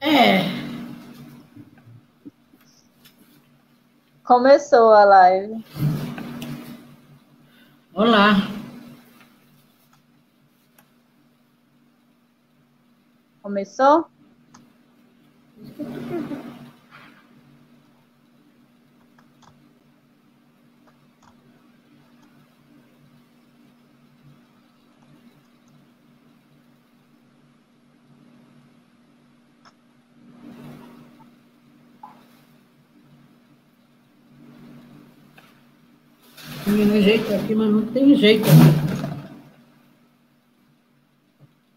É, Começou a live. olá. Começou? Tem jeito aqui, mas não tem jeito aqui.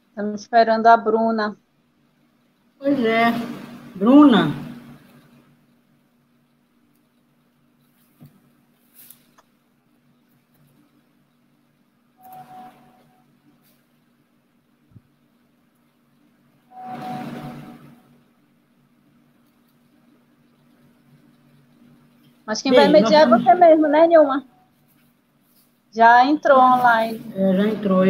Estamos esperando a Bruna. Pois é. Bruna, Mas quem vai bem, nós mediar é estamos... você mesmo, né, Nilma? Já entrou online. já entrou.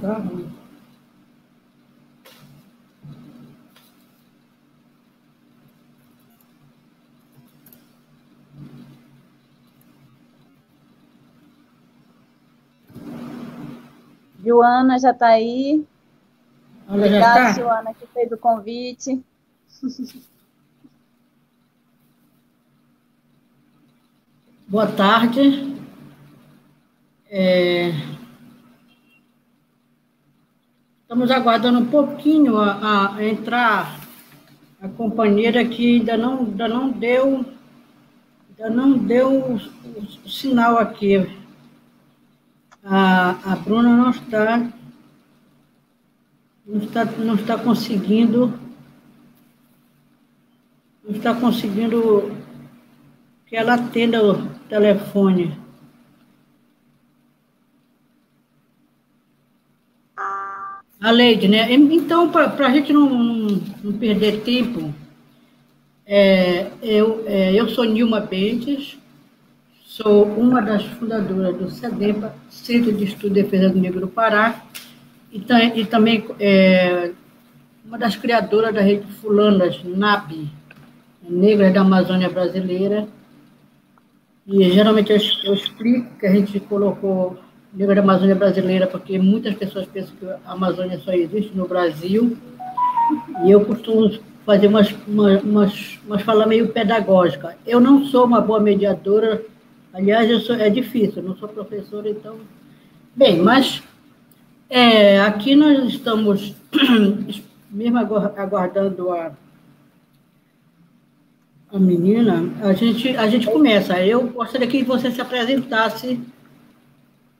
Tá ruim. Joana já está aí. Olha, já Obrigada, está? Joana, que fez o convite. Boa tarde. Estamos aguardando um pouquinho a entrar a companheira que ainda não deu o sinal aqui. A Bruna não está conseguindo que ela atenda o telefone. A Leide, né? Então, para a gente não perder tempo, eu sou Nilma Bentes, sou uma das fundadoras do CEDEPA, Centro de Estudo e Defesa do Negro do Pará, e também uma das criadoras da rede Fulanas, NAB, Negras da Amazônia Brasileira. E geralmente eu explico que a gente colocou Negras da Amazônia Brasileira porque muitas pessoas pensam que a Amazônia só existe no Brasil. E eu costumo fazer umas falas meio pedagógicas. Eu não sou uma boa mediadora, aliás, é difícil, eu não sou professora, então... Bem, mas aqui nós estamos, mesmo aguardando a menina, a gente começa. Eu gostaria que você se apresentasse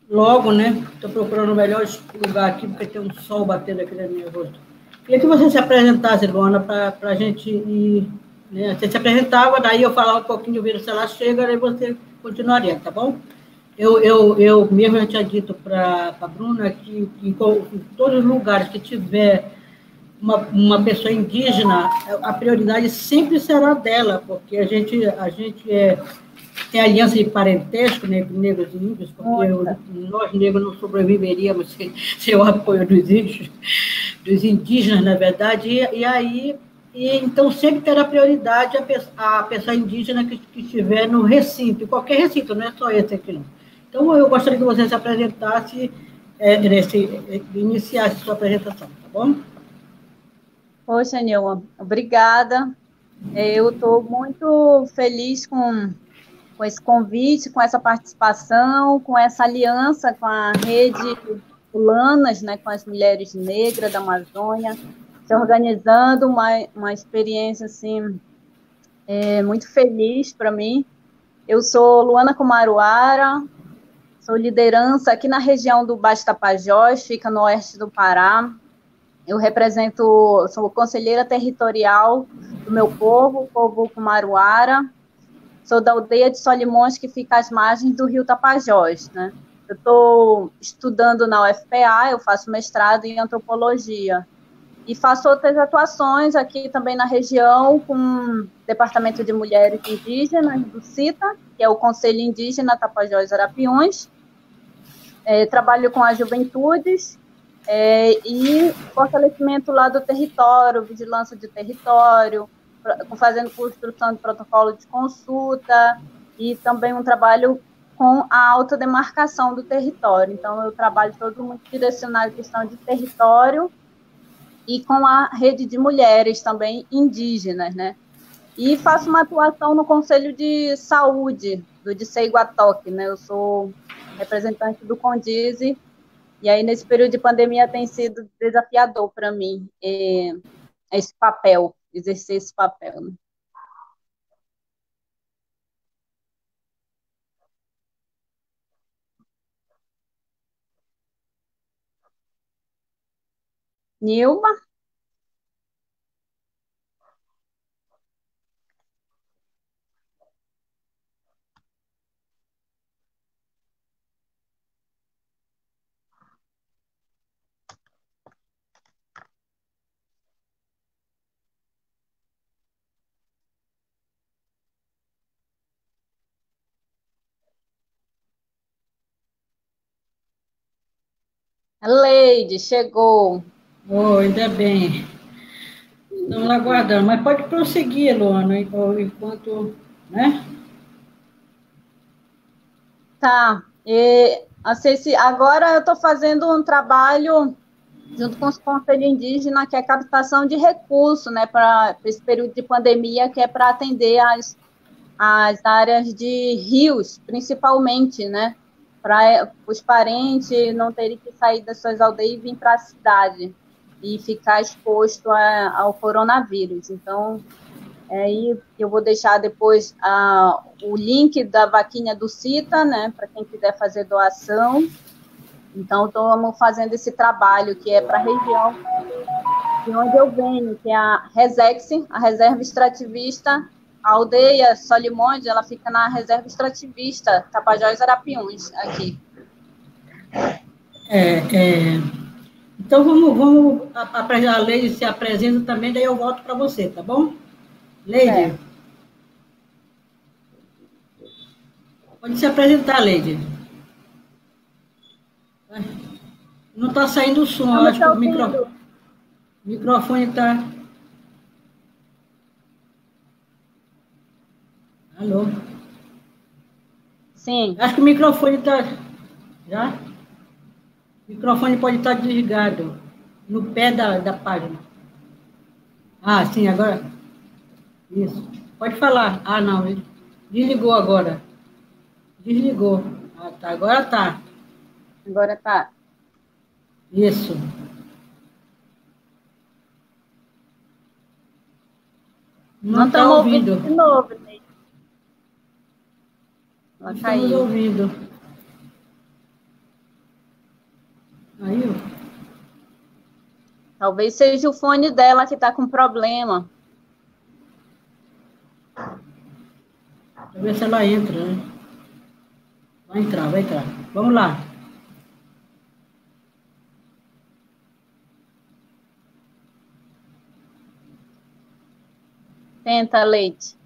logo, né? Estou procurando o melhor lugar aqui, porque tem um sol batendo aqui no meu rosto. Queria que você se apresentasse, Luana, para a gente ir. Né? Você se apresentava, daí eu falava um pouquinho do vírus, se ela chega, aí você continuaria, tá bom? Eu mesmo já tinha dito para a Bruna que em todos os lugares que tiver uma pessoa indígena, a prioridade sempre será dela, porque a gente tem aliança de parentesco, né, negros e índios, porque nós negros não sobreviveríamos sem o apoio dos indígenas, na verdade, então sempre terá prioridade a pessoa indígena que estiver no recinto, qualquer recinto, não é só esse aqui não. Então eu gostaria que você se apresentasse, iniciasse sua apresentação, tá bom? Poxa, Nilma, obrigada. Eu estou muito feliz com esse convite, com essa participação, com essa aliança com a rede Fulanas, né, com as mulheres negras da Amazônia. se organizando, uma experiência assim, muito feliz para mim. Eu sou Luana Kumaruara, sou liderança aqui na região do Baixo Tapajós, fica no oeste do Pará. Eu sou conselheira territorial do meu povo, o povo Kumaruara. Sou da aldeia de Solimões, que fica às margens do rio Tapajós, né? Eu estou estudando na UFPA, eu faço mestrado em antropologia. E faço outras atuações aqui também na região, com o Departamento de Mulheres Indígenas do CITA, que é o Conselho Indígena Tapajós Arapiuns. Trabalho com as juventudes e fortalecimento lá do território, vigilância de território, fazendo construção de protocolo de consulta e também um trabalho com a autodemarcação do território. Então, eu trabalho todo muito direcionado à questão de território e com a rede de mulheres também indígenas, né? E faço uma atuação no Conselho de Saúde do Dicey-Guatoque, né? Eu sou representante do CONDISE, e aí nesse período de pandemia tem sido desafiador para mim esse papel, exercer esse papel, né? Nilma? A Leide, chegou. Oh, ainda bem. Estamos aguardando, mas pode prosseguir, Luana, enquanto, né? Tá. Agora eu estou fazendo um trabalho junto com os conselhos indígenas, que é captação de recursos, né, para esse período de pandemia, que é para atender as áreas de rios, principalmente, né, para os parentes não terem que sair das suas aldeias e vir para a cidade e ficar exposto ao coronavírus. Então, aí eu vou deixar depois o link da vaquinha do CITA, né, para quem quiser fazer doação. Então, estamos fazendo esse trabalho que é para a região de onde eu venho, que é a RESEX, a Reserva Extrativista. A aldeia Solimões, ela fica na Reserva Extrativista Tapajós Arapiuns, aqui. Então, a Leide se apresenta também, daí eu volto para você, tá bom? Leide. Pode se apresentar, Leide. Não está saindo o som, eu acho que o microfone está... Alô? Sim. Acho que o microfone está... Já? O microfone pode estar desligado no pé da página. Ah, sim, agora... Isso. Pode falar. Ah, não. Ele desligou agora. Desligou. Ah, tá. Agora tá. Agora tá. Isso. Não está ouvindo. De novo, né? Não estamos ouvindo. Aí, talvez seja o fone dela que está com problema. Deixa eu ver se ela entra, né? Vai entrar, vai entrar. Vamos lá. Tenta, Leite.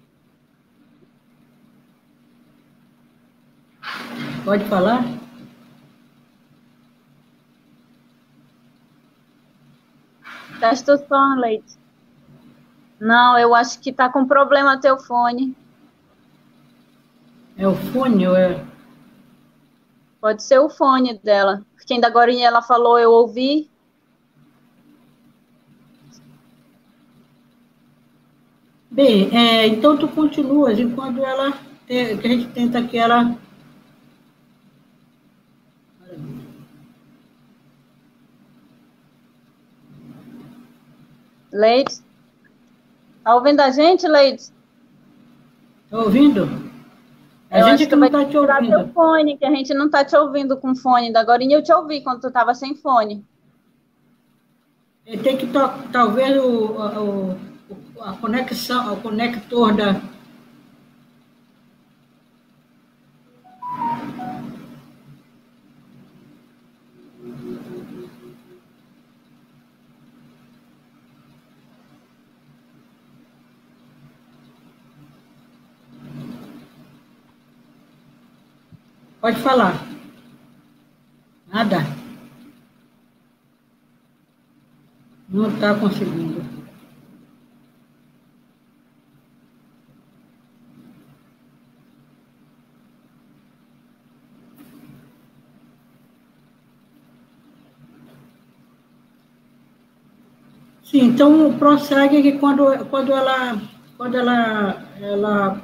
Pode falar? Testa o som, Leite. Não, eu acho que está com problema teu fone. É o fone ou é... Pode ser o fone dela. Porque ainda agora ela falou, eu ouvi. Bem, então tu continuas enquanto que a gente tenta que ela... Leide? Tá ouvindo a gente, Leide? Tá ouvindo? A gente que não está te ouvindo. Teu fone, que a gente não está te ouvindo com fone. Agora eu te ouvi quando tu estava sem fone. Tem que talvez a conexão, o conector da... Pode falar. Nada. Não está conseguindo. Sim, então prossegue que quando ela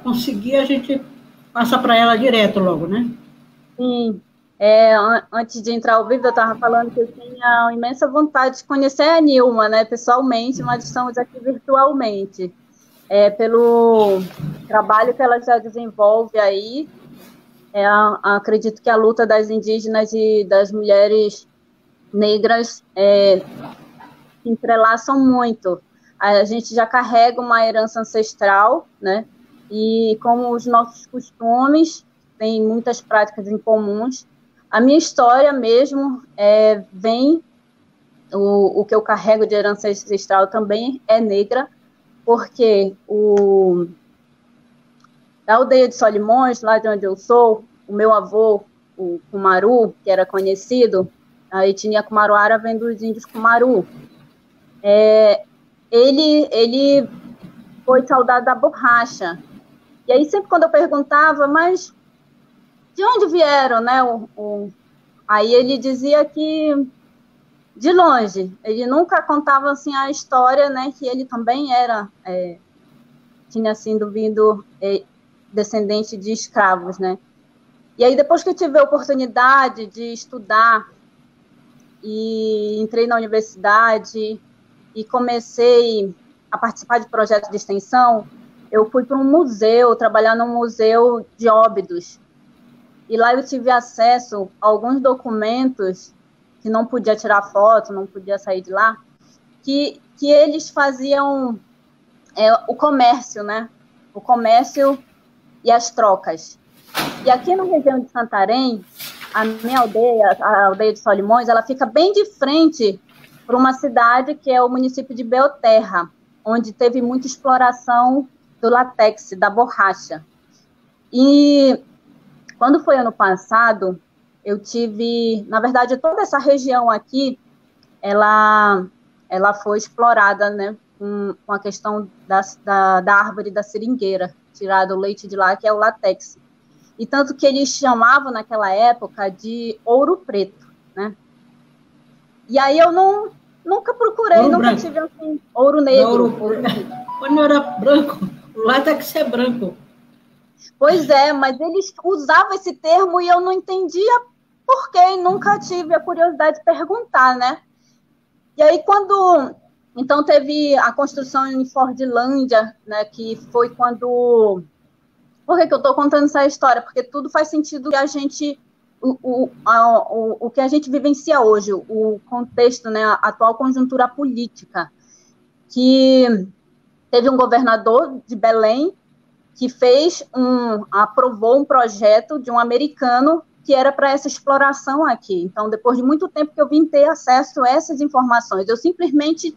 conseguir, a gente passa para ela direto logo, né? Sim. Antes de entrar ao vivo, eu estava falando que eu tinha uma imensa vontade de conhecer a Nilma, né, pessoalmente, mas estamos aqui virtualmente. Pelo trabalho que ela já desenvolve aí, acredito que a luta das indígenas e das mulheres negras se entrelaçam muito. A gente já carrega uma herança ancestral, né, e como os nossos costumes têm muitas práticas em comuns, a minha história mesmo vem, o que eu carrego de herança ancestral também é negra, porque da aldeia de Solimões, lá de onde eu sou, o meu avô, o Cumaru, que era conhecido, a etnia Kumaruara vem dos índios Cumaru. Ele foi soldado da borracha. E aí sempre quando eu perguntava, mas de onde vieram, né? Aí ele dizia que de longe. Ele nunca contava assim a história, né? Que ele também tinha sido vindo descendente de escravos, né? E aí depois que eu tive a oportunidade de estudar e entrei na universidade e comecei a participar de projetos de extensão, eu fui para um museu, trabalhar num museu de Óbidos. E lá eu tive acesso a alguns documentos que não podia tirar foto, não podia sair de lá, que eles faziam o comércio, né? O comércio e as trocas. E aqui na região de Santarém, a minha aldeia, a aldeia de Solimões, ela fica bem de frente para uma cidade que é o município de Belterra, onde teve muita exploração do látex, da borracha. E quando foi ano passado, eu tive, na verdade, toda essa região aqui, ela foi explorada, né, com a questão da árvore da seringueira, tirado o leite de lá, que é o látex. E tanto que eles chamavam naquela época de ouro preto, né? E aí eu nunca procurei, ouro nunca branco. Tive assim, ouro negro. Quando era branco, o látex é branco. Pois é, mas eles usavam esse termo e eu não entendia por quê, e nunca tive a curiosidade de perguntar, né? E aí então teve a construção em Fordlândia, né, que foi quando... Por que eu estou contando essa história? Porque tudo faz sentido que a gente... O que a gente vivencia hoje, o contexto, né, a atual conjuntura política, que teve um governador de Belém que aprovou um projeto de um americano que era para essa exploração aqui. Então, depois de muito tempo que eu vim ter acesso a essas informações, eu simplesmente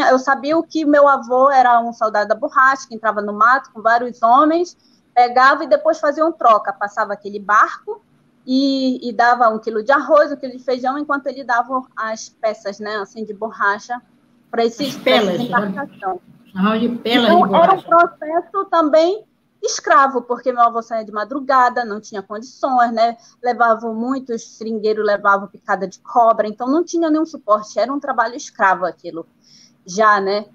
eu sabia que meu avô era um soldado da borracha, que entrava no mato com vários homens, pegava e depois fazia um troca, passava aquele barco e dava 1 quilo de arroz, 1 quilo de feijão, enquanto ele dava as peças, né, assim, de borracha para esses pelas, embarcação. De pelas então, de borracha. Era um processo também escravo, porque meu avô saía de madrugada, não tinha condições, né? Levavam muitos seringueiros, levavam picada de cobra, então não tinha nenhum suporte, era um trabalho escravo aquilo, já, né?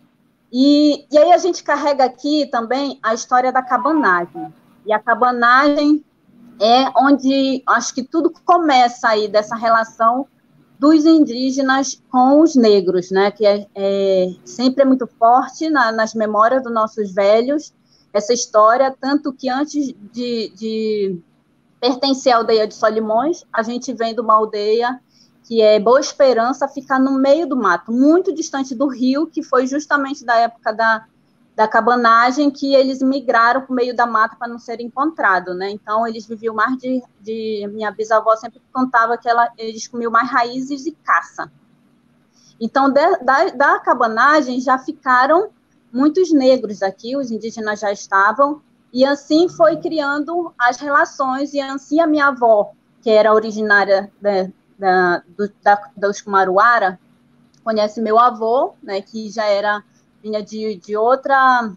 E aí a gente carrega aqui também a história da cabanagem. E a cabanagem é onde acho que tudo começa aí dessa relação dos indígenas com os negros, né, que sempre é muito forte nas memórias dos nossos velhos, essa história, tanto que antes de pertencer à aldeia de Solimões, a gente vem de uma aldeia que é Boa Esperança, fica no meio do mato, muito distante do rio, que foi justamente da época da cabanagem que eles migraram para o meio da mata para não serem encontrados, né? Então, eles viviam mais minha bisavó sempre contava que eles comiam mais raízes e caça. Então, da cabanagem já ficaram muitos negros aqui, os indígenas já estavam, e assim foi criando as relações, e assim a minha avó, que era originária dos Kumaruara, conhece meu avô, né, que já vinha de outra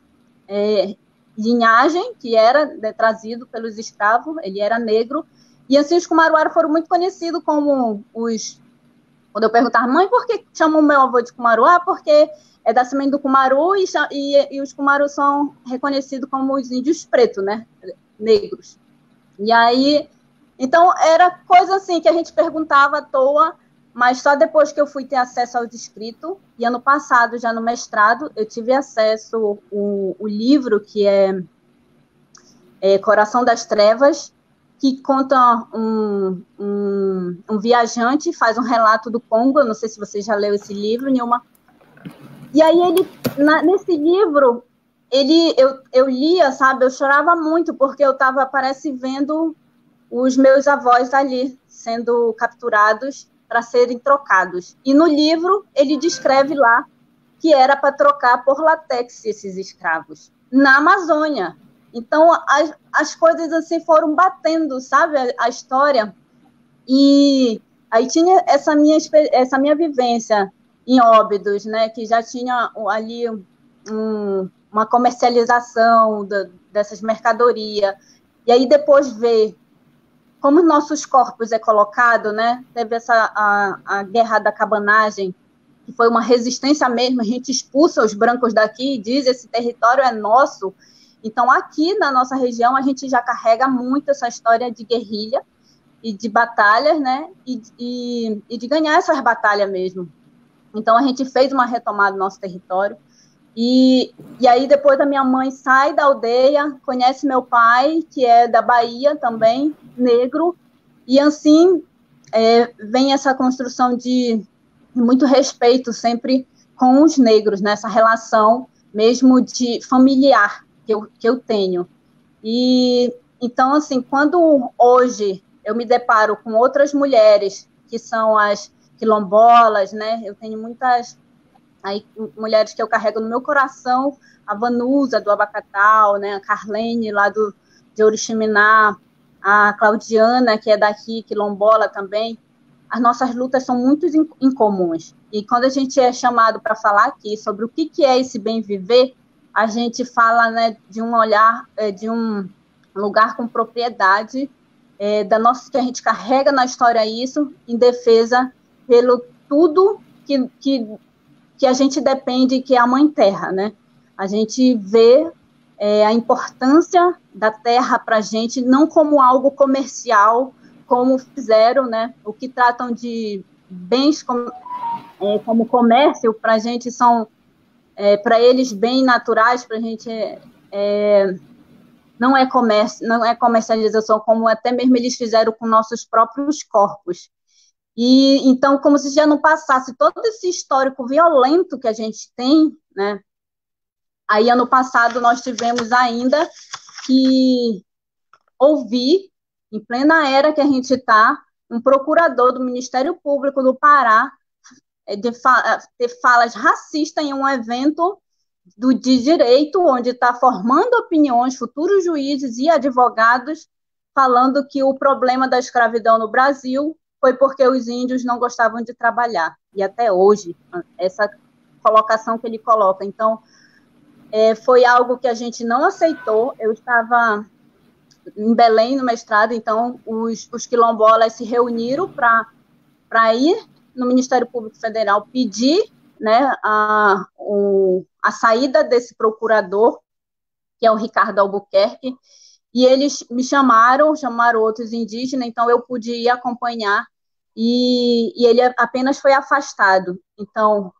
linhagem, que era trazido pelos escravos, ele era negro, e assim os Kumaruara foram muito conhecidos como quando eu perguntava, mãe, por que chamam meu avô de Kumaruá? Porque é da semente do Kumaru, e os Kumaru são reconhecidos como os índios pretos, né, negros. E aí, então, era coisa assim que a gente perguntava à toa, mas só depois que eu fui ter acesso ao escrito, e ano passado, já no mestrado, eu tive acesso o livro que é Coração das Trevas, que conta um viajante, faz um relato do Congo, eu não sei se você já leu esse livro, Nilma. E aí, nesse livro, eu lia, sabe, eu chorava muito, porque eu estava, parece, vendo os meus avós ali sendo capturados para serem trocados. E no livro, ele descreve lá que era para trocar por látex esses escravos, na Amazônia. Então, as coisas assim foram batendo, sabe, a história. E aí tinha essa minha vivência em Óbidos, né, que já tinha ali uma comercialização dessas mercadorias. E aí depois ver como nossos corpos é colocado, né, teve a guerra da cabanagem, que foi uma resistência mesmo, a gente expulsa os brancos daqui e diz, esse território é nosso. Então, aqui na nossa região, a gente já carrega muito essa história de guerrilha e de batalhas, né, e de ganhar essas batalhas mesmo. Então, a gente fez uma retomada do nosso território, e aí depois a minha mãe sai da aldeia, conhece meu pai, que é da Bahia também, negro, e assim vem essa construção de muito respeito sempre com os negros, nessa relação mesmo de familiar que eu tenho. E então, assim, quando hoje eu me deparo com outras mulheres, que são as quilombolas, né, eu tenho muitas mulheres que eu carrego no meu coração, a Vanusa, do Abacatal, né, a Carlene, lá de Oriximiná, a Claudiana, que é daqui, quilombola também. As nossas lutas são muito incomuns. E quando a gente é chamado para falar aqui sobre o que é esse bem viver, a gente fala, né, de um olhar, de um lugar com propriedade, que a gente carrega na história isso, em defesa pelo tudo que a gente depende, que é a Mãe Terra, né? A gente vê a importância da terra para a gente, não como algo comercial, como fizeram, né? O que tratam de bens como comércio, para a gente são, para eles, bem naturais, para a gente não é comércio, não é comercialização, como até mesmo eles fizeram com nossos próprios corpos. E então, como se já não passasse todo esse histórico violento que a gente tem, né? Aí, ano passado, nós tivemos ainda que ouvir, em plena era que a gente está, um procurador do Ministério Público do Pará ter falas racistas em um evento de direito, onde está formando opiniões, futuros juízes e advogados, falando que o problema da escravidão no Brasil foi porque os índios não gostavam de trabalhar. E até hoje, essa colocação que ele coloca. Então, foi algo que a gente não aceitou. Eu estava em Belém, no mestrado, então os quilombolas se reuniram para ir no Ministério Público Federal pedir, né, a saída desse procurador, que é o Ricardo Albuquerque, e eles me chamaram outros indígenas, então eu pude ir acompanhar e ele apenas foi afastado. Então,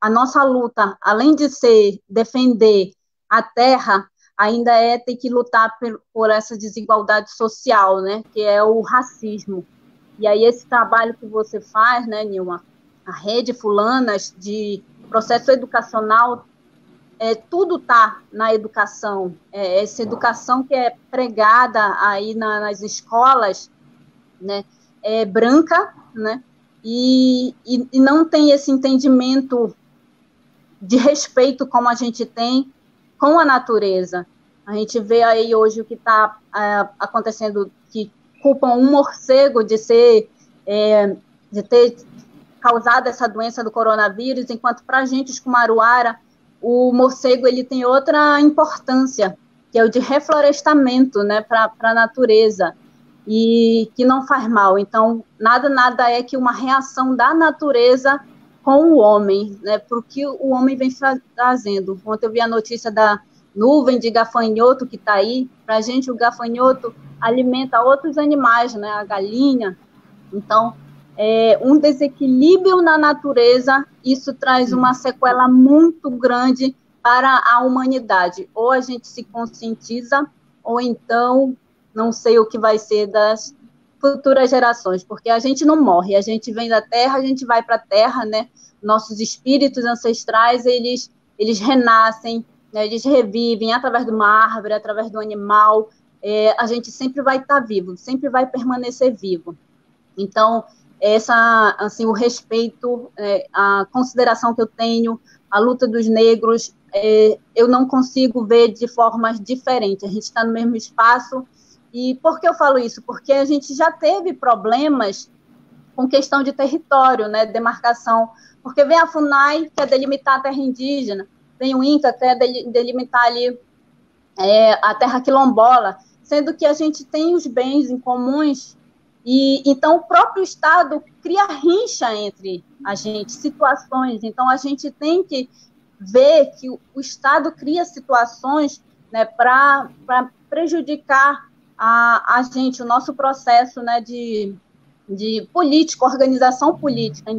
a nossa luta, além de ser defender a terra, ainda é ter que lutar por essa desigualdade social, né, que é o racismo. E aí esse trabalho que você faz, né, Nilma, a Rede Fulanas de processo educacional, tudo está na educação. Essa educação que é pregada aí nas escolas, né, é branca, né, e não tem esse entendimento de respeito como a gente tem com a natureza. A gente vê aí hoje o que está acontecendo, que culpam um morcego de ter causado essa doença do coronavírus, enquanto para a gente, os Kumaruara, o morcego ele tem outra importância, que é o de reflorestamento, né, para a natureza, e que não faz mal. Então, nada é que uma reação da natureza com o homem, né, porque o homem vem trazendo. Ontem eu vi a notícia da nuvem de gafanhoto que está aí. Para a gente, o gafanhoto alimenta outros animais, né, a galinha. Então, um desequilíbrio na natureza, isso traz uma sequela muito grande para a humanidade. Ou a gente se conscientiza, ou então não sei o que vai ser das futuras gerações, porque a gente não morre, a gente vem da Terra, a gente vai para a Terra, né? Nossos espíritos ancestrais, eles renascem, né? Eles revivem através de uma árvore, através do animal, a gente sempre vai estar vivo, sempre vai permanecer vivo. Então, assim, o respeito, a consideração que eu tenho, a luta dos negros, eu não consigo ver de formas diferentes. A gente está no mesmo espaço. E por que eu falo isso? Porque a gente já teve problemas com questão de território, né, demarcação. Porque vem a FUNAI, que quer delimitar a terra indígena, vem o INCA, que quer delimitar ali a terra quilombola, sendo que a gente tem os bens em comuns. E então o próprio Estado cria rincha entre a gente, situações. Então a gente tem que ver que o Estado cria situações, né, para prejudicar a gente, o nosso processo, né, de política, organização política.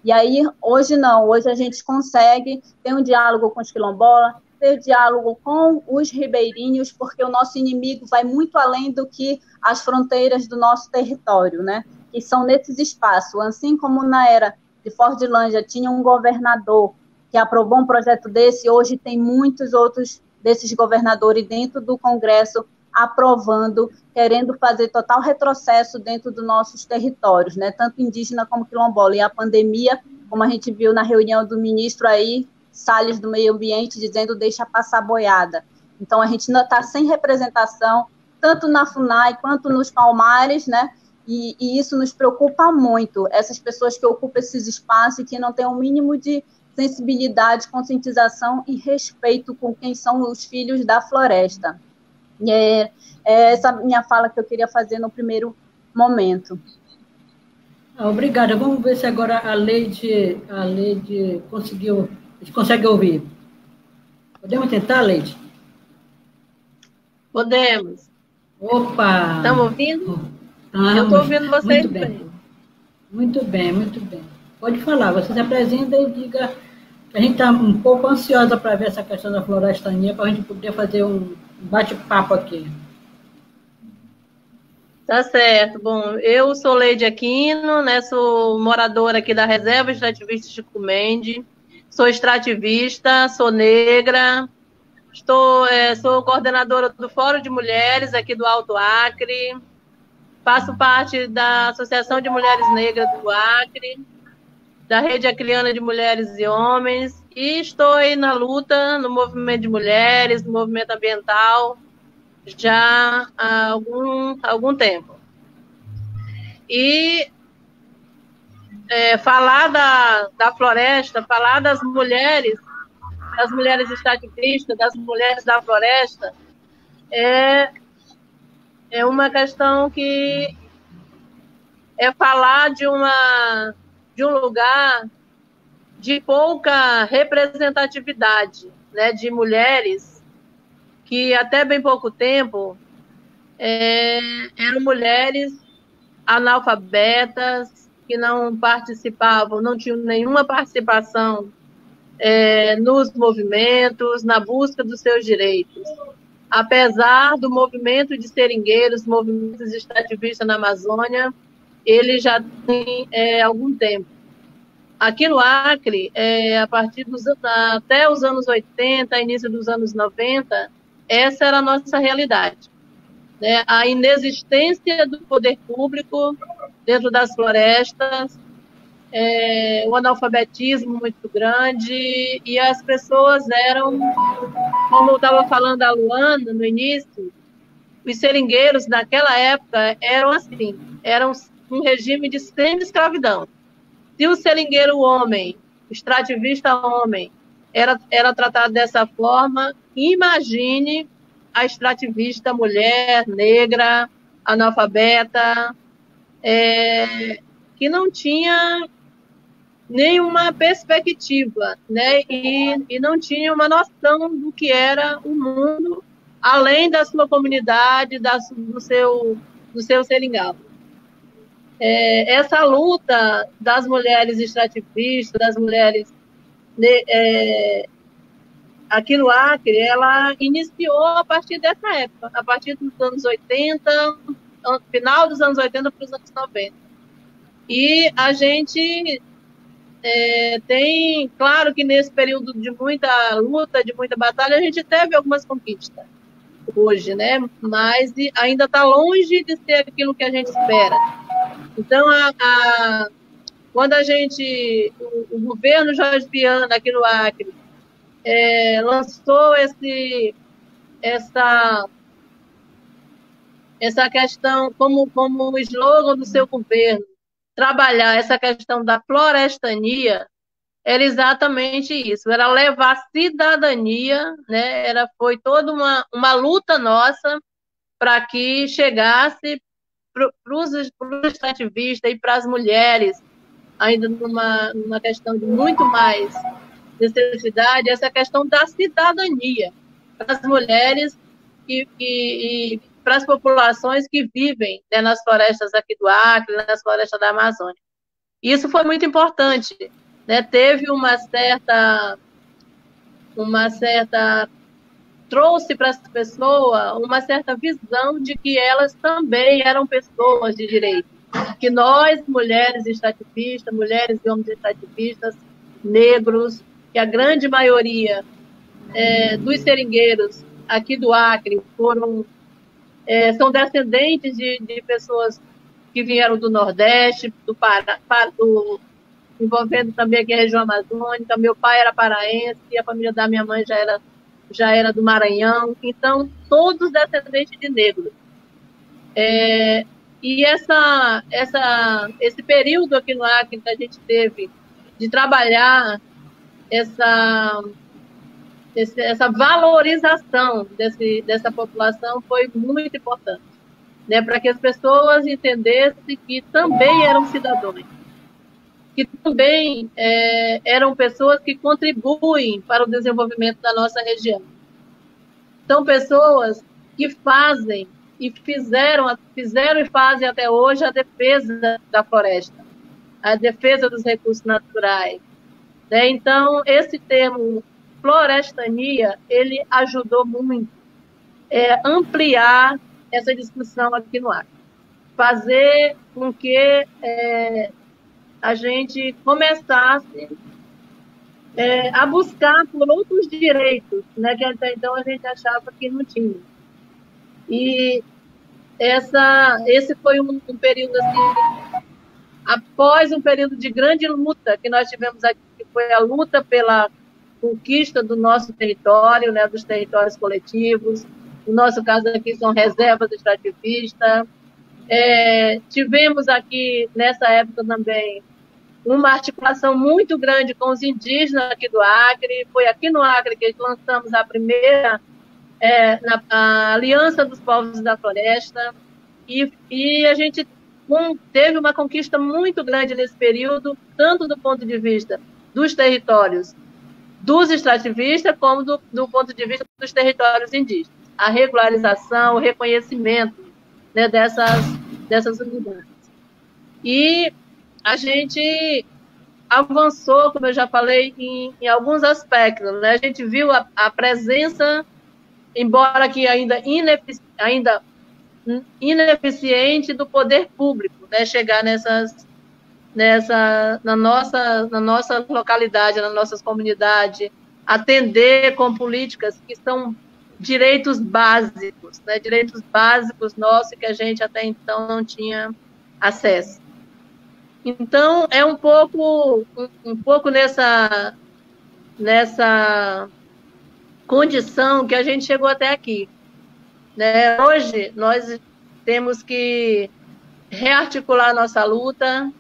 E aí hoje não, hoje a gente consegue ter um diálogo com os quilombolas, ter diálogo com os ribeirinhos, porque o nosso inimigo vai muito além do que as fronteiras do nosso território, né? Que são nesses espaços. Assim como na era de Fordlândia tinha um governador que aprovou um projeto desse, hoje tem muitos outros desses governadores dentro do Congresso aprovando, querendo fazer total retrocesso dentro dos nossos territórios, né? Tanto indígena como quilombola. E a pandemia, como a gente viu na reunião do ministro aí, Salles do Meio Ambiente, dizendo deixa passar boiada. Então, a gente ainda está sem representação, tanto na FUNAI quanto nos Palmares, né? E isso nos preocupa muito, essas pessoas que ocupam esses espaços e que não têm o mínimo de sensibilidade, conscientização e respeito com quem são os filhos da floresta. E essa minha fala que eu queria fazer no primeiro momento. Obrigada. Vamos ver se agora a Leide conseguiu... A gente consegue ouvir. Podemos tentar, Leide? Podemos. Opa! Estamos ouvindo? Estamos. Eu estou ouvindo vocês muito bem. Muito bem, muito bem. Pode falar, você se apresenta e diga que a gente está um pouco ansiosa para ver essa questão da florestania, para a gente poder fazer um bate-papo aqui. Tá certo. Bom, eu sou Leide Aquino, né, sou moradora aqui da Reserva Extrativista Chico Mendes, sou extrativista, sou negra, sou coordenadora do Fórum de Mulheres aqui do Alto Acre, faço parte da Associação de Mulheres Negras do Acre, da Rede Acreana de Mulheres e Homens, e estou aí na luta, no movimento de mulheres, no movimento ambiental, já há algum tempo. E falar da floresta, falar das mulheres extrativistas, das mulheres da floresta, é uma questão que é falar de um lugar de pouca representatividade, né, de mulheres que até bem pouco tempo eram mulheres analfabetas, que não participavam, não tinham nenhuma participação nos movimentos, na busca dos seus direitos. Apesar do movimento de seringueiros, movimentos extrativistas na Amazônia, ele já tem algum tempo. Aqui no Acre, a partir até os anos 80, início dos anos 90, essa era a nossa realidade, né? A inexistência do poder público dentro das florestas, o analfabetismo muito grande, e as pessoas eram, como eu estava falando a Luana no início, os seringueiros naquela época eram assim, eram um regime de semi-escravidão. Se o seringueiro homem, o extrativista homem, era tratado dessa forma, imagine a extrativista mulher, negra, analfabeta, que não tinha nenhuma perspectiva, né? E não tinha uma noção do que era o mundo, além da sua comunidade, do seu seringal. Essa luta das mulheres extrativistas, das mulheres aqui no Acre, ela iniciou a partir dessa época, a partir dos anos 80, final dos anos 80 para os anos 90. E a gente tem, claro que nesse período de muita luta, de muita batalha, a gente teve algumas conquistas hoje, né? Mas ainda está longe de ser aquilo que a gente espera. Então, quando o governo Jorge Viana, aqui no Acre, lançou essa questão como slogan do seu governo, trabalhar essa questão da florestania, era exatamente isso, era levar cidadania, né? Foi toda uma luta nossa para que chegasse para os extrativistas e para as mulheres, ainda numa questão de muito mais necessidade, essa questão da cidadania para as mulheres e para as populações que vivem, né, nas florestas aqui do Acre, nas florestas da Amazônia. Isso foi muito importante, né? Teve uma certa trouxe para as pessoas uma certa visão de que elas também eram pessoas de direito, que nós, mulheres extrativistas, mulheres e homens extrativistas, negros, que a grande maioria dos seringueiros aqui do Acre são descendentes de pessoas que vieram do Nordeste, do Pará, envolvendo também aqui a região amazônica. Meu pai era paraense e a família da minha mãe já era do Maranhão, então todos descendentes de negros. E esse período aqui no Acre que a gente teve de trabalhar essa valorização dessa população foi muito importante, né, para que as pessoas entendessem que também eram cidadãos, que também eram pessoas que contribuem para o desenvolvimento da nossa região. São pessoas que fazem e fizeram e fazem até hoje a defesa da floresta, a defesa dos recursos naturais, né? Então, esse termo florestania, ele ajudou muito ampliar essa discussão aqui no Acre, fazer com que a gente começasse a buscar por outros direitos, né, que até então a gente achava que não tinha. E esse foi um período assim, após um período de grande luta que nós tivemos aqui, que foi a luta pela conquista do nosso território, né, dos territórios coletivos. No nosso caso aqui são reservas extrativistas. Tivemos aqui, nessa época também, uma articulação muito grande com os indígenas aqui do Acre. Foi aqui no Acre que lançamos a primeira a Aliança dos Povos da Floresta, e a gente teve uma conquista muito grande nesse período, tanto do ponto de vista dos territórios dos extrativistas, como do ponto de vista dos territórios indígenas. A regularização, o reconhecimento, né, dessas unidades. E a gente avançou, como eu já falei, em alguns aspectos, né? A gente viu a presença, embora que ainda ineficiente, do poder público, né? Chegar na nossa localidade, nas nossas comunidades, atender com políticas que são direitos básicos, né? Direitos básicos nossos que a gente até então não tinha acesso. Então, é um pouco nessa condição que a gente chegou até aqui, né? Hoje, nós temos que rearticular nossa luta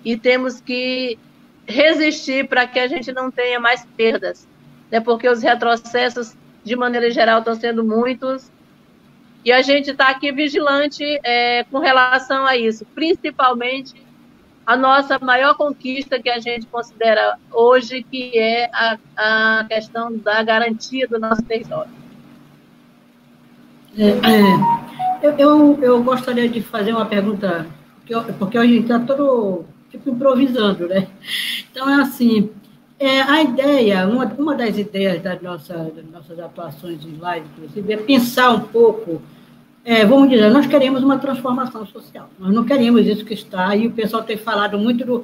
e temos que resistir para que a gente não tenha mais perdas, né? Porque os retrocessos, de maneira geral, estão sendo muitos, e a gente está aqui vigilante com relação a isso, principalmente a nossa maior conquista que a gente considera hoje, que é a questão da garantia do nosso território. Eu gostaria de fazer uma pergunta, porque a gente está todo tipo improvisando, né? Então, é assim, a ideia, uma das ideias das nossas atuações em live, inclusive, é pensar um pouco. Vamos dizer, nós queremos uma transformação social, nós não queremos isso que está, e o pessoal tem falado muito do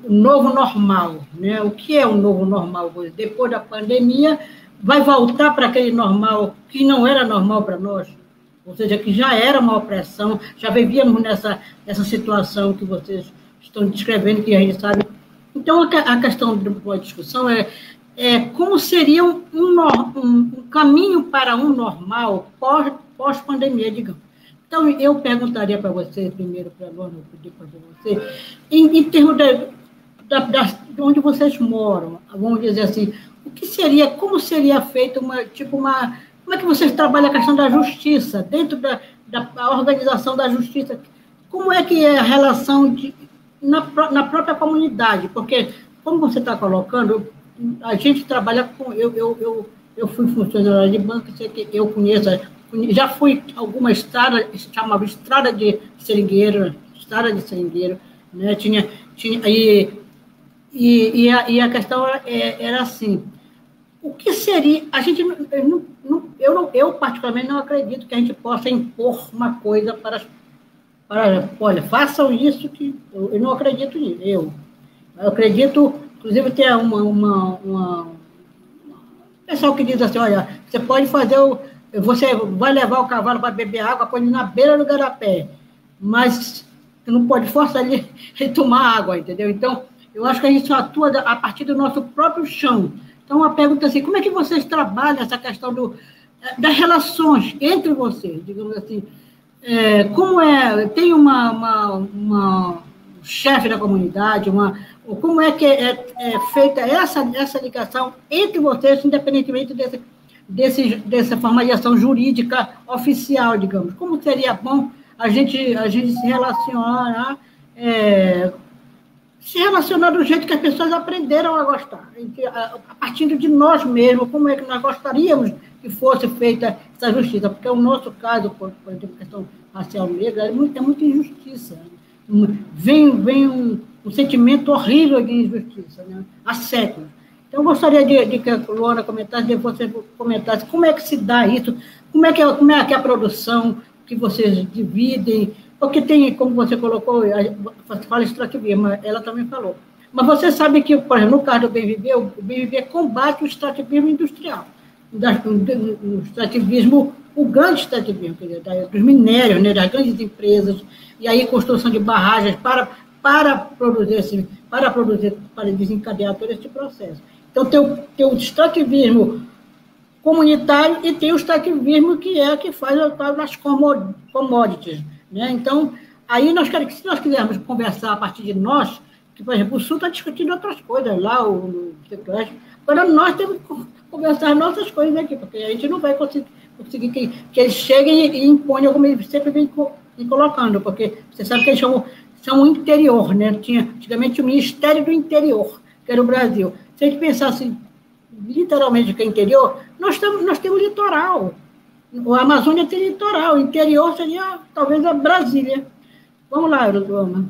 novo normal, né? O que é o novo normal? Depois da pandemia, vai voltar para aquele normal que não era normal para nós, ou seja, que já era uma opressão, já vivíamos nessa situação que vocês estão descrevendo, que a gente sabe. Então, a questão da discussão como seria um caminho para um normal pós-pandemia, digamos. Então, eu perguntaria para você, primeiro para a Luana, depois para você, em termos de onde vocês moram, vamos dizer assim, como seria feito como é que vocês trabalham a questão da justiça, dentro da organização da justiça, como é que é a relação na própria comunidade, porque, como você está colocando, a gente trabalha com... Eu fui funcionário de banco, sei que eu conheço, já fui alguma estrada, chamava Estrada de Seringueiro, né? E a questão era assim, o que seria... A gente eu particularmente não acredito que a gente possa impor uma coisa para olha, façam isso, que eu não acredito nisso. Eu acredito, inclusive, tem pessoal que diz assim, olha, você pode fazer você vai levar o cavalo para beber água, põe ele na beira do garapé, mas você não pode forçar ele a tomar água, entendeu? Então, eu acho que a gente só atua a partir do nosso próprio chão. Então, a pergunta é assim, como é que vocês trabalham essa questão das relações entre vocês, digamos assim, como tem uma chefe da comunidade, como é que é feita essa ligação entre vocês, independentemente dessa formalização jurídica oficial, digamos? Como seria bom a gente se relacionar do jeito que as pessoas aprenderam a gostar, a partir de nós mesmos, como é que nós gostaríamos que fosse feita essa justiça, porque o nosso caso, por exemplo, a questão racial negra, é muita injustiça. Vem um sentimento horrível de injustiça, né? Há séculos. Então, eu gostaria de que a Luana comentasse, de você comentasse como é que se dá isso, como é que é a produção que vocês dividem, porque tem, como você colocou, você fala extrativismo, ela também falou. Mas você sabe que, por exemplo, no caso do Bem Viver, o Bem Viver combate o extrativismo industrial, o extrativismo, o grande extrativismo, quer dizer, dos minérios, né, das grandes empresas, e aí construção de barragens para desencadear todo esse processo. Então, tem o extrativismo comunitário e tem o extrativismo que faz as commodities, né? Então, aí se nós quisermos conversar a partir de nós, que, por exemplo, o Sul está discutindo outras coisas lá, o Centro-Oeste, agora nós temos que conversar nossas coisas aqui, porque a gente não vai conseguir que eles cheguem e imponham, como eles sempre vêm colocando, porque você sabe que eles são o interior, né? Antigamente o Ministério do Interior, que era o Brasil. Se a gente pensasse literalmente que é interior, nós temos litoral. A Amazônia tem litoral, o interior seria talvez a Brasília. Vamos lá, Luana.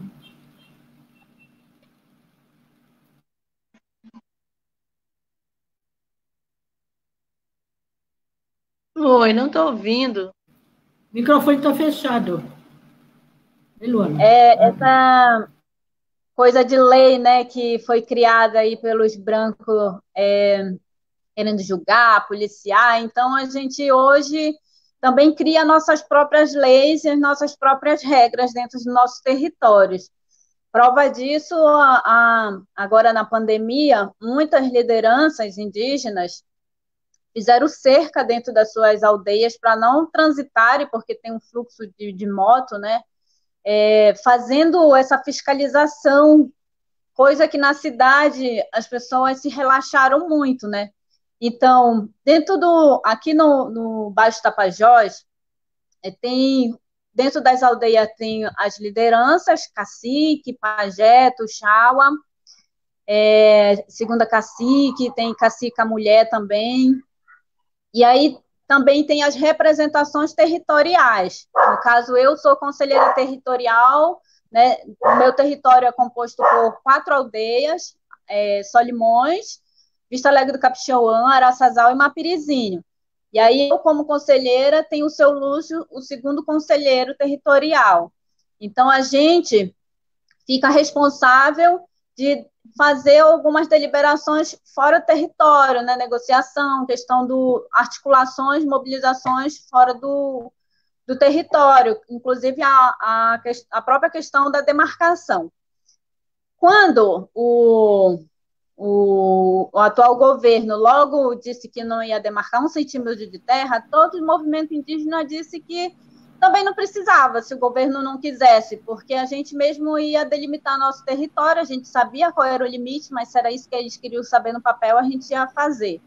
Oi, não estou ouvindo. O microfone está fechado. E, Luana? Essa coisa de lei, né, que foi criada aí pelos brancos querendo julgar, policiar. Então, a gente hoje também cria nossas próprias leis e nossas próprias regras dentro dos nossos territórios. Prova disso, agora na pandemia, muitas lideranças indígenas fizeram cerca dentro das suas aldeias para não transitarem, porque tem um fluxo de moto, né? Fazendo essa fiscalização, coisa que na cidade as pessoas se relaxaram muito, né? Então, aqui no Baixo Tapajós, dentro das aldeias tem as lideranças, cacique, pajé, tuxaua, segunda cacique, tem cacica mulher também, e aí também tem as representações territoriais. No caso, eu sou conselheira territorial, né? O meu território é composto por 4 aldeias, Solimões, Vista Alegre do Capixauã, Araçazal e Mapirizinho. E aí eu, como conselheira, tenho o seu Lúcio, o segundo conselheiro territorial. Então, a gente fica responsável de fazer algumas deliberações fora do território, né? Negociação, questão do articulações, mobilizações fora do território, inclusive a própria questão da demarcação. Quando o atual governo logo disse que não ia demarcar 1 centímetro de terra, todo o movimento indígena disse que também não precisava, se o governo não quisesse, porque a gente mesmo ia delimitar nosso território, a gente sabia qual era o limite, mas se era isso que eles queriam saber no papel, a gente ia fazer.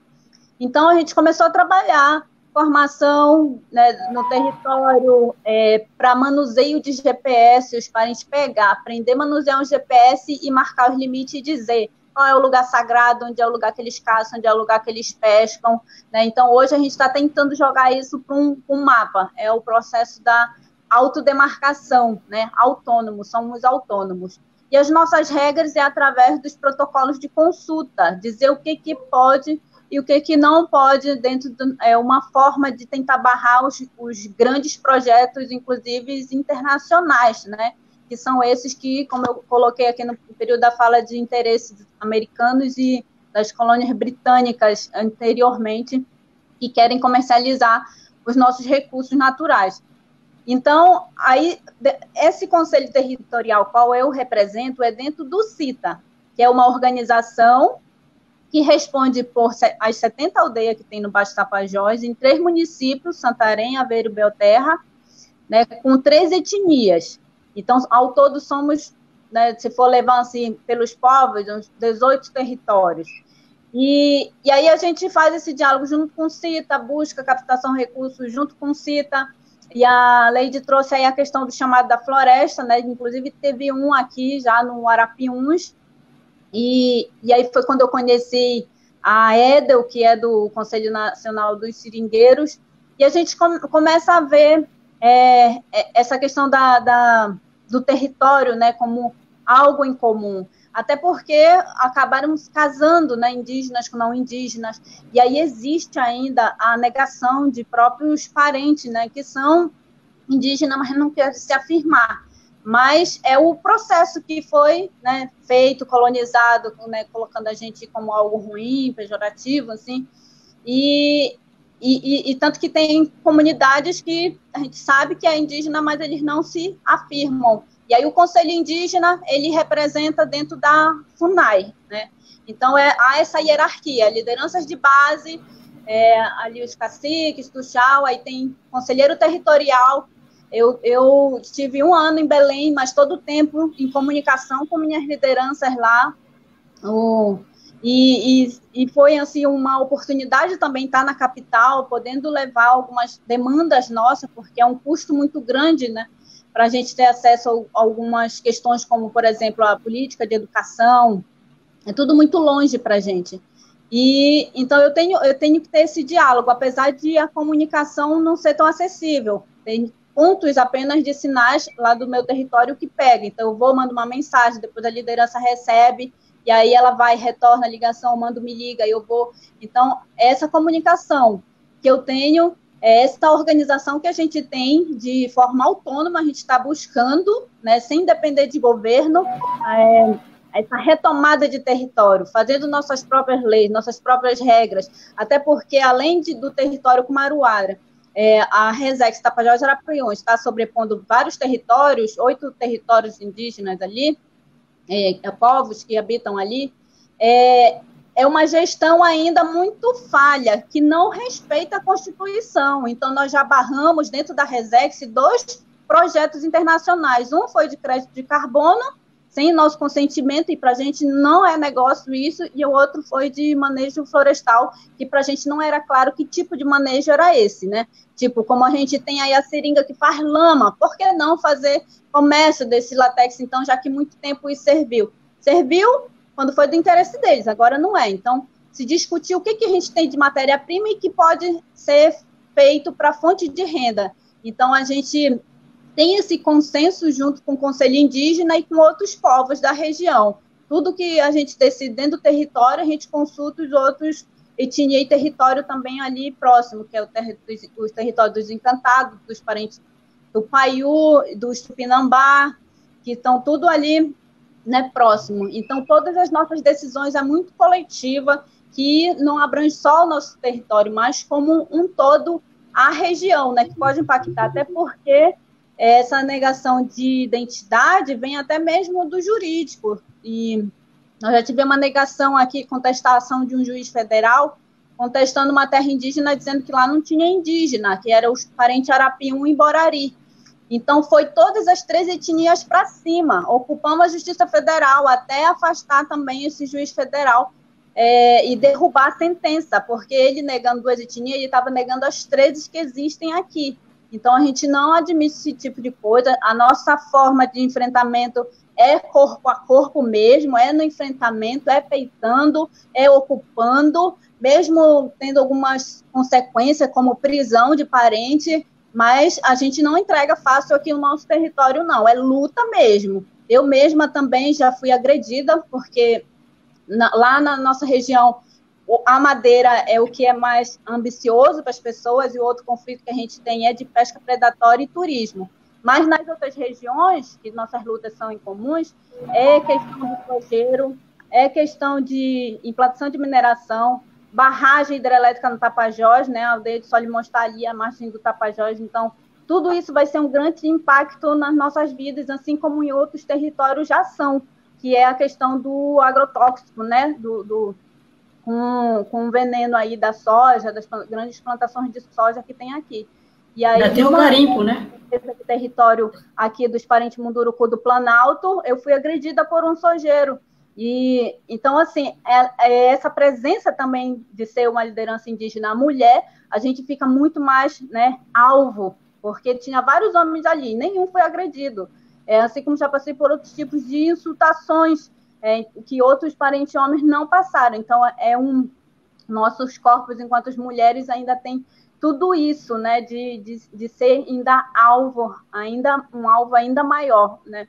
Então, a gente começou a trabalhar formação, né, no território, para manuseio de GPS, os parentes pegar, aprender a manusear um GPS e marcar os limites e dizer qual é o lugar sagrado, onde é o lugar que eles caçam, onde é o lugar que eles pescam, né? Então, hoje a gente está tentando jogar isso para um mapa, é o processo da autodemarcação, né? Autônomo, somos autônomos. E as nossas regras é através dos protocolos de consulta, dizer o que pode e o que não pode dentro de uma forma de tentar barrar os grandes projetos, inclusive internacionais, né? Que são esses que, como eu coloquei aqui no período da fala, de interesses americanos e das colônias britânicas anteriormente, que querem comercializar os nossos recursos naturais. Então, aí, esse Conselho Territorial, qual eu represento, é dentro do CITA, que é uma organização que responde por as 70 aldeias que tem no Baixo Tapajós, em 3 municípios, Santarém, Aveiro e Belterra, né, com 3 etnias. Então, ao todo, somos, né, se for levar assim, pelos povos, uns 18 territórios. E aí a gente faz esse diálogo junto com o CITA, busca captação de recursos junto com o CITA, e a Leide trouxe aí a questão do chamado da floresta, né, inclusive teve um aqui já no Arapiuns, e aí foi quando eu conheci a Edel, que é do Conselho Nacional dos Seringueiros, e a gente começa a ver essa questão do território, né, como algo em comum, até porque acabaram se casando, né, indígenas com não indígenas, e aí existe ainda a negação de próprios parentes, né, que são indígenas, mas não querem se afirmar. Mas é o processo que foi, né, feito, colonizado, né, colocando a gente como algo ruim, pejorativo, assim, e tanto que tem comunidades que a gente sabe que é indígena, mas eles não se afirmam. E aí o Conselho Indígena, ele representa dentro da FUNAI, né? Então, há essa hierarquia, lideranças de base, ali os caciques, tuxau, aí tem conselheiro territorial. Eu estive 1 ano em Belém, mas todo o tempo em comunicação com minhas lideranças lá, e foi assim uma oportunidade também estar na capital, podendo levar algumas demandas nossas, porque é um custo muito grande, né, para a gente ter acesso a algumas questões, como, por exemplo, a política de educação, é tudo muito longe para a gente. E então eu tenho que ter esse diálogo, apesar de a comunicação não ser tão acessível. Tem pontos apenas de sinais lá do meu território que pega. Então eu vou, mando uma mensagem, depois a liderança recebe, e aí ela vai, retorna a ligação, mando, me liga, eu vou. Então, essa comunicação que eu tenho essa organização que a gente tem de forma autônoma, a gente está buscando, né, sem depender de governo, essa retomada de território, fazendo nossas próprias leis, nossas próprias regras, até porque, além do território Kumaruara, a Resex Tapajós Arapiuns está sobrepondo vários territórios, 8 territórios indígenas ali, povos que habitam ali, é uma gestão ainda muito falha, que não respeita a Constituição. Então, nós já barramos dentro da Resex 2 projetos internacionais. Um foi de crédito de carbono, sem nosso consentimento, e para a gente não é negócio isso, e o outro foi de manejo florestal, que para a gente não era claro que tipo de manejo era esse, né? Tipo, como a gente tem aí a seringa que faz lama, por que não fazer comércio desse látex, então, já que muito tempo isso serviu? Serviu quando foi do interesse deles, agora não é. Então, se discutir o que a gente tem de matéria-prima e que pode ser feito para fonte de renda. Então, a gente tem esse consenso junto com o Conselho Indígena e com outros povos da região. Tudo que a gente decide dentro do território, a gente consulta os outros etnia e território também ali próximo, que é o território dos Encantados, dos parentes do Paiú, dos Tupinambá, que estão tudo ali, né, próximo. Então, todas as nossas decisões é muito coletiva, que não abrange só o nosso território, mas como um todo a região, né, que pode impactar, até porque essa negação de identidade vem até mesmo do jurídico, e nós já tivemos uma negação aqui, contestação de um juiz federal, contestando uma terra indígena, dizendo que lá não tinha indígena, que era os parentes Arapiuns e Borari. Então, foi todas as 3 etnias para cima, ocupamos a Justiça Federal, até afastar também esse juiz federal e derrubar a sentença, porque ele negando 2 etnias, ele estava negando as 13 que existem aqui. Então, a gente não admite esse tipo de coisa. A nossa forma de enfrentamento é corpo a corpo mesmo, é no enfrentamento, é peitando, é ocupando, mesmo tendo algumas consequências, como prisão de parente, mas a gente não entrega fácil aqui o nosso território, não. É luta mesmo. Eu mesma também já fui agredida, porque lá na nossa região, a madeira é o que é mais ambicioso para as pessoas, e o outro conflito que a gente tem é de pesca predatória e turismo. Mas nas outras regiões, que nossas lutas são incomuns, é questão de sojeiro, é questão de implantação de mineração, barragem hidrelétrica no Tapajós, né? A aldeia de Solimão está ali, a margem do Tapajós. Então, tudo isso vai ser um grande impacto nas nossas vidas, assim como em outros territórios já são, que é a questão do agrotóxico, né? Com o veneno aí da soja, das grandes plantações de soja que tem aqui. E aí, já tem o garimpo, né? Esse território aqui dos parentes Munduruku do Planalto, eu fui agredida por um sojeiro. E então, assim, essa presença também de ser uma liderança indígena mulher, a gente fica muito mais, né, alvo, porque tinha vários homens ali, nenhum foi agredido. Assim como já passei por outros tipos de insultações, que outros parentes homens não passaram. Então, nossos corpos, enquanto mulheres, ainda tem tudo isso, né, de ser ainda um alvo ainda maior, né?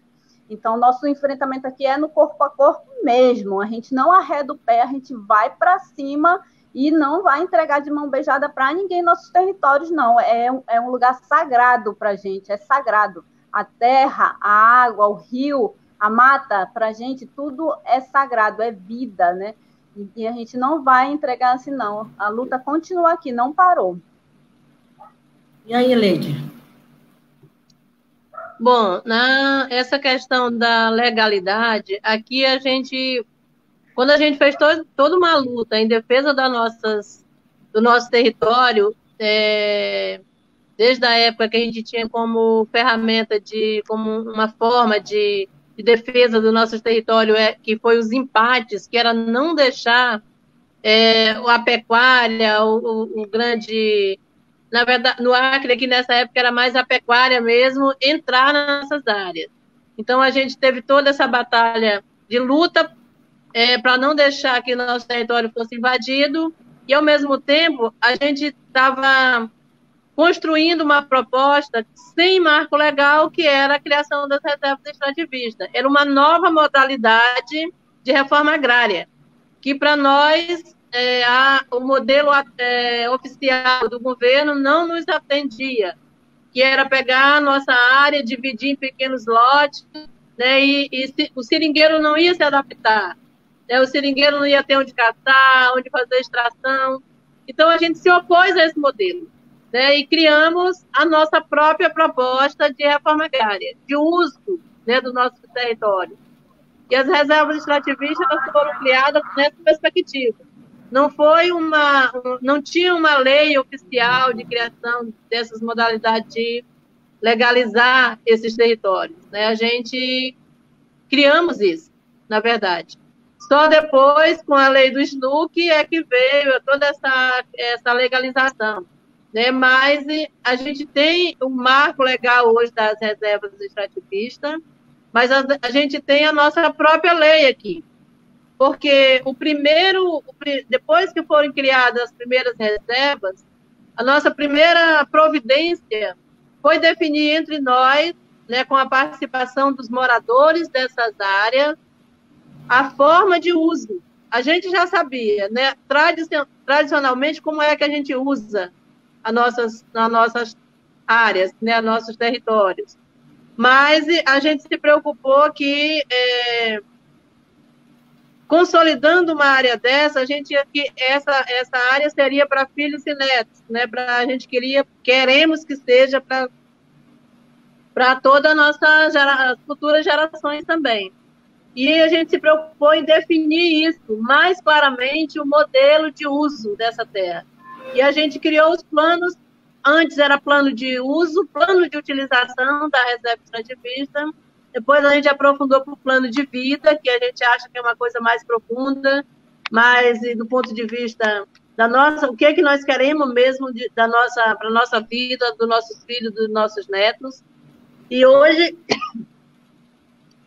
Então, nosso enfrentamento aqui é no corpo a corpo mesmo. A gente não arreda o pé, a gente vai para cima e não vai entregar de mão beijada para ninguém em nossos territórios, não. É um lugar sagrado para a gente, é sagrado. A terra, a água, o rio, a mata, para a gente, tudo é sagrado, é vida, né? E a gente não vai entregar assim, não. A luta continua aqui, não parou. E aí, Leide? Bom, essa questão da legalidade, aqui quando a gente fez toda uma luta em defesa do nosso território, desde a época que a gente tinha como ferramenta, como uma forma de defesa do nosso território, que foi os empates, que era não deixar a pecuária, o grande... Na verdade, no Acre, que nessa época era mais a pecuária mesmo, entrar nessas áreas. Então, a gente teve toda essa batalha de luta para não deixar que nosso território fosse invadido, e, ao mesmo tempo, a gente estava construindo uma proposta sem marco legal, que era a criação das reservas extrativistas. Era uma nova modalidade de reforma agrária, que, para nós, o modelo oficial do governo não nos atendia, que era pegar a nossa área, dividir em pequenos lotes, né, o seringueiro não ia se adaptar, né, o seringueiro não ia ter onde caçar, onde fazer extração. Então, a gente se opôs a esse modelo, né, e criamos a nossa própria proposta de reforma agrária, de uso, né, do nosso território. E as reservas extrativistas foram criadas nessa perspectiva. Não tinha uma lei oficial de criação dessas modalidades de legalizar esses territórios, né? A gente criamos isso, na verdade. Só depois, com a lei do SNUC, é que veio toda essa legalização, né? Mas a gente tem um marco legal hoje das reservas extrativistas, mas a gente tem a nossa própria lei aqui. Porque depois que foram criadas as primeiras reservas, a nossa primeira providência foi definir entre nós, né, com a participação dos moradores dessas áreas, a forma de uso. A gente já sabia, né, tradicionalmente, como é que a gente usa as nossas áreas, né, nossos territórios. Mas a gente se preocupou que... consolidando uma área dessa, a gente que essa área seria para filhos e netos, né? Queremos que seja para toda a nossa futuras gerações também. E a gente se preocupou em definir isso mais claramente, o modelo de uso dessa terra. E a gente criou os planos. Antes era plano de uso, plano de utilização da reserva extrativista. Depois a gente aprofundou para o plano de vida, que a gente acha que é uma coisa mais profunda, mas do ponto de vista da nossa, o que é que nós queremos mesmo para a nossa vida, dos nossos filhos, dos nossos netos. E hoje,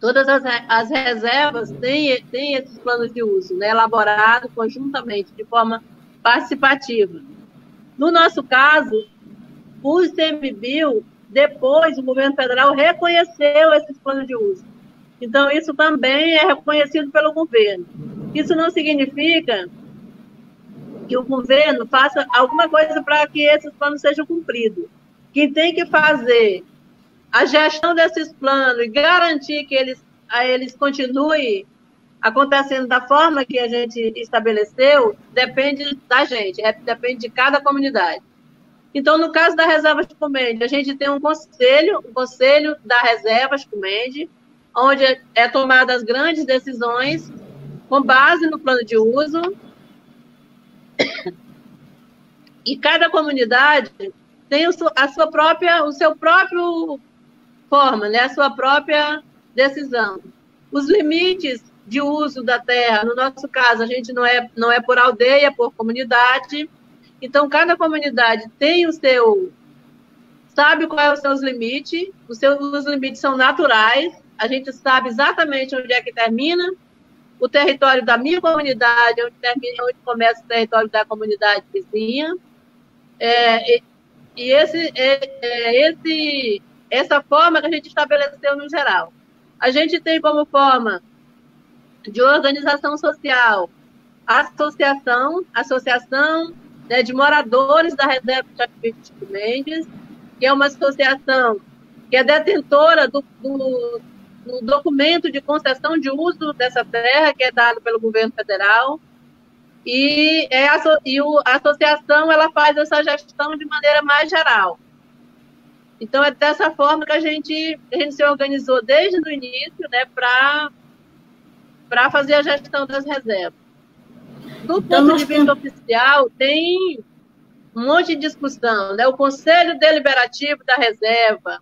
todas as reservas têm esses planos de uso, né, elaborados conjuntamente, de forma participativa. No nosso caso, o ICMBio, depois o governo federal reconheceu esses planos de uso. Então, isso também é reconhecido pelo governo. Isso não significa que o governo faça alguma coisa para que esses planos sejam cumpridos. Quem tem que fazer a gestão desses planos e garantir que eles continuem acontecendo da forma que a gente estabeleceu, depende da gente, depende de cada comunidade. Então, no caso da Reserva Chicumende, a gente tem o Conselho da Reserva Chicumende, onde é tomadas as grandes decisões com base no plano de uso. E cada comunidade tem o seu próprio forma, né? A sua própria decisão. Os limites de uso da terra, no nosso caso, a gente não é por aldeia, é por comunidade. Então, cada comunidade tem sabe quais são os seus limites, os limites são naturais, a gente sabe exatamente onde é que termina o território da minha comunidade, onde começa o território da comunidade vizinha, essa forma que a gente estabeleceu no geral. A gente tem como forma de organização social a associação, né, de moradores da Reserva extrativista Chico Mendes, que é uma associação que é detentora do documento de concessão de uso dessa terra, que é dado pelo governo federal, e a associação ela faz essa gestão de maneira mais geral. Então, é dessa forma que a gente se organizou desde o início, né, para fazer a gestão das reservas. Do ponto de vista oficial, tem um monte de discussão, né? O Conselho Deliberativo da Reserva,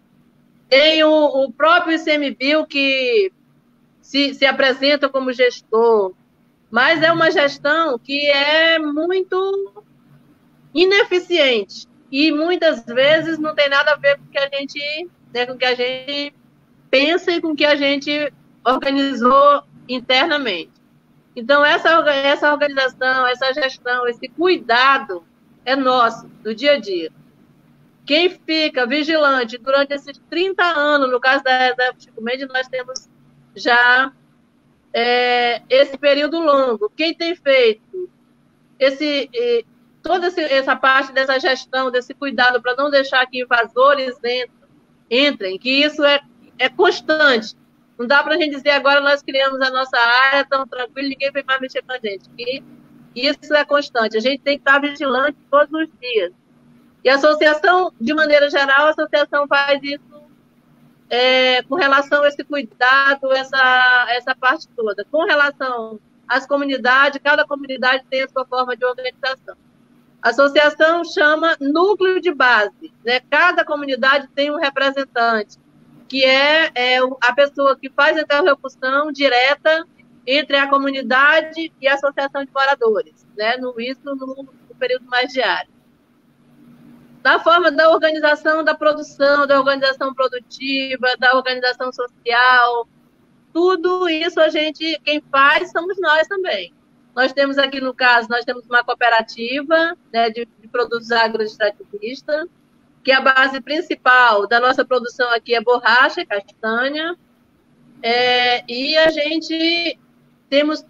tem o próprio ICMBio que se apresenta como gestor, mas é uma gestão que é muito ineficiente e muitas vezes não tem nada a ver com o que a gente, né, com o que a gente pensa e com o que a gente organizou internamente. Então, essa organização, essa gestão, esse cuidado é nosso, do dia a dia. Quem fica vigilante durante esses 30 anos, no caso da Reserva Chico Mendes, nós temos já esse período longo. Quem tem feito toda essa parte dessa gestão, desse cuidado para não deixar que invasores entrem, que isso é constante. Não dá para a gente dizer agora nós criamos a nossa área, tão tranquilo, ninguém vai mais mexer com a gente. E isso é constante. A gente tem que estar vigilante todos os dias. E a associação, de maneira geral, a associação faz isso com relação a esse cuidado, essa parte toda. Com relação às comunidades, cada comunidade tem a sua forma de organização. A associação chama núcleo de base, né? Cada comunidade tem um representante, que é a pessoa que faz a interlocução direta entre a comunidade e a associação de moradores, né? Isso no período mais diário. Da forma da organização da produção, da organização produtiva, da organização social, tudo isso quem faz somos nós também. Nós temos aqui, no caso, nós temos uma cooperativa, né, de produtos agroextrativistas, que a base principal da nossa produção aqui é borracha, castanha, e a gente temos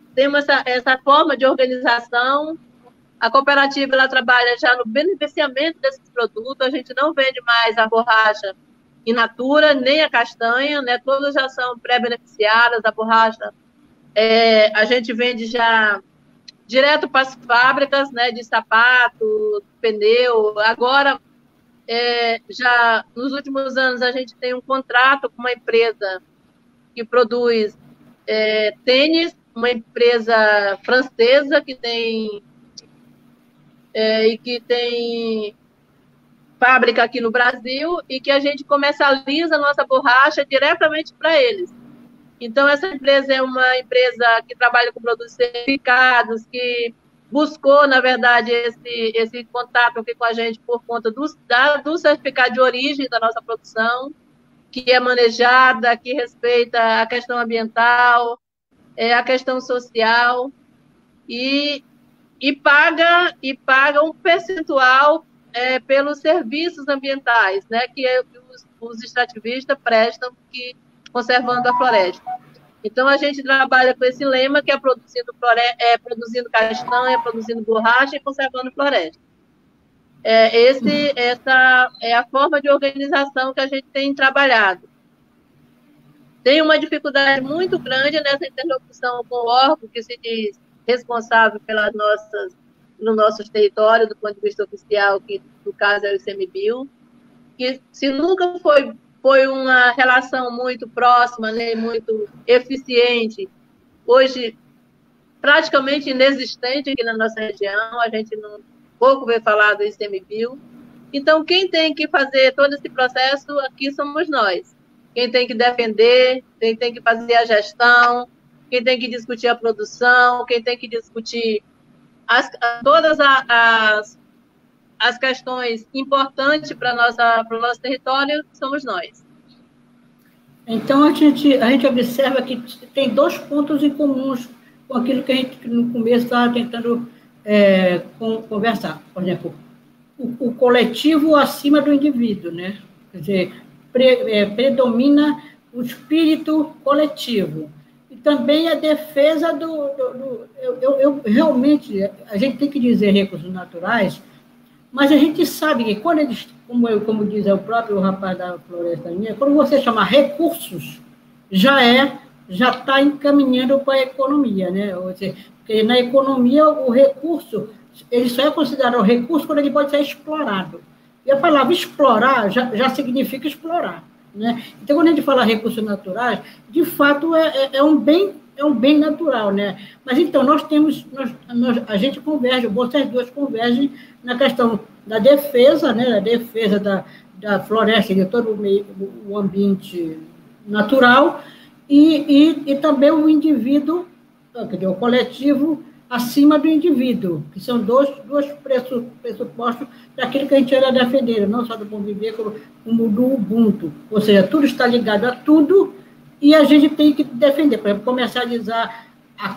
essa forma de organização. A cooperativa ela trabalha já no beneficiamento desses produtos, a gente não vende mais a borracha in natura, nem a castanha, né? Todas já são pré-beneficiadas, a borracha a gente vende já direto para as fábricas, né, de sapato, pneu. Agora, já nos últimos anos, a gente tem um contrato com uma empresa que produz tênis, uma empresa francesa que tem fábrica aqui no Brasil e que a gente comercializa a nossa borracha diretamente para eles. Então, essa empresa é uma empresa que trabalha com produtos certificados, que buscou, na verdade, esse contato aqui com a gente por conta do certificado de origem da nossa produção, que é manejada, que respeita a questão ambiental, a questão social, e paga um percentual pelos serviços ambientais, né, que os extrativistas prestam, conservando a floresta. Então, a gente trabalha com esse lema, que é produzindo castanha, produzindo borracha e conservando floresta. Essa é a forma de organização que a gente tem trabalhado. Tem uma dificuldade muito grande nessa interlocução com o órgão que se diz responsável no nosso território, do ponto de vista oficial, que no caso é o ICMBio, que se nunca foi uma relação muito próxima, né, muito eficiente, hoje praticamente inexistente aqui na nossa região, a gente pouco vê falar do ICMBio. Então, quem tem que fazer todo esse processo aqui somos nós. Quem tem que defender, quem tem que fazer a gestão, quem tem que discutir a produção, quem tem que discutir todas as questões importantes para o nosso território, somos nós. Então, a gente observa que tem dois pontos em comuns com aquilo que a gente, no começo, estava tentando conversar. Por exemplo, o coletivo acima do indivíduo, né? Quer dizer, predomina o espírito coletivo. E também a defesa realmente, a gente tem que dizer recursos naturais, mas a gente sabe que quando eles, como diz o próprio rapaz da Floresta Minha, quando você chama recursos, já está encaminhando para a economia, né? Ou seja, porque na economia o recurso, ele só é considerado recurso quando ele pode ser explorado. E a palavra explorar já significa explorar, né? Então, quando a gente fala recursos naturais, de fato é um bem natural, né? Mas então a gente converge, vocês duas convergem na questão da defesa, né? Da defesa da floresta e de todo o ambiente natural e também o indivíduo, o coletivo acima do indivíduo, que são dois pressupostos daquilo que a gente era defender, não só do bom viver, como do Ubuntu. Ou seja, tudo está ligado a tudo e a gente tem que defender, por exemplo, comercializar a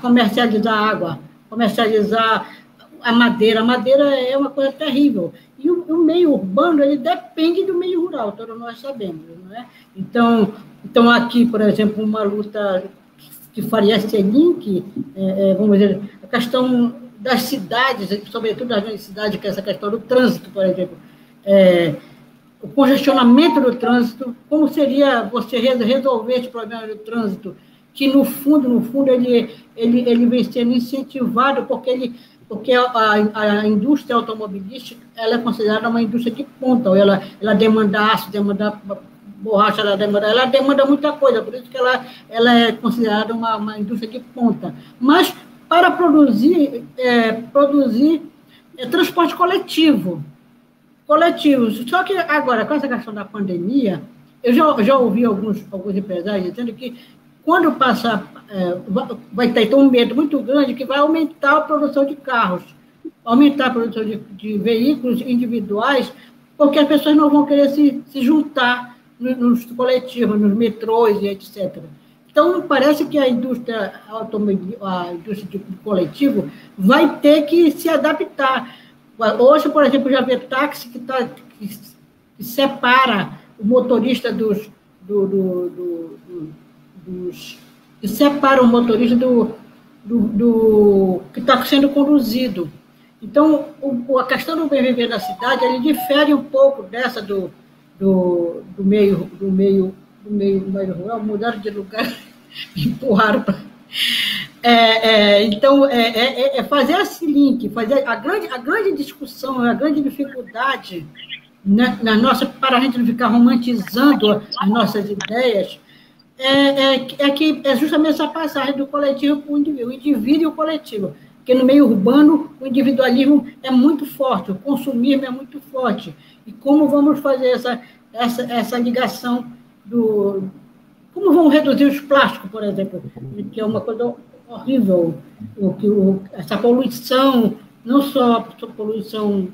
água, comercializar a madeira. A madeira é uma coisa terrível. E o meio urbano, ele depende do meio rural, todos nós sabemos, não é? Então aqui, por exemplo, uma luta que faria esse link, vamos dizer, a questão das cidades, sobretudo das grandes cidades, que é essa questão do trânsito, por exemplo, o congestionamento do trânsito, como seria você resolver esse problema do trânsito, que no fundo, ele vem sendo incentivado porque a indústria automobilística ela é considerada uma indústria de ponta, ela demanda aço, demanda borracha, ela demanda muita coisa, por isso que ela é considerada uma indústria de ponta. Mas para produzir transporte coletivo. Só que agora, com essa questão da pandemia, eu já ouvi alguns empresários dizendo que quando passar, vai ter um medo muito grande que vai aumentar a produção de carros, aumentar a produção de veículos individuais, porque as pessoas não vão querer se juntar nos coletivos, nos metrôs e etc. Então, parece que a indústria de coletivo vai ter que se adaptar. Hoje, por exemplo, já vê táxi que separa o motorista que separa o motorista do que está sendo conduzido. Então, a questão do bem viver na cidade, ele difere um pouco dessa do meio rural, mudaram de lugar, me empurraram para... Então, fazer esse link, fazer a grande discussão, a grande dificuldade para a gente não ficar romantizando as nossas ideias, é justamente essa passagem do coletivo para o indivíduo e o coletivo. Porque no meio urbano, o individualismo é muito forte, o consumismo é muito forte. E como vamos fazer essa ligação como vamos reduzir os plásticos, por exemplo, que é uma coisa horrível, essa poluição, não só poluição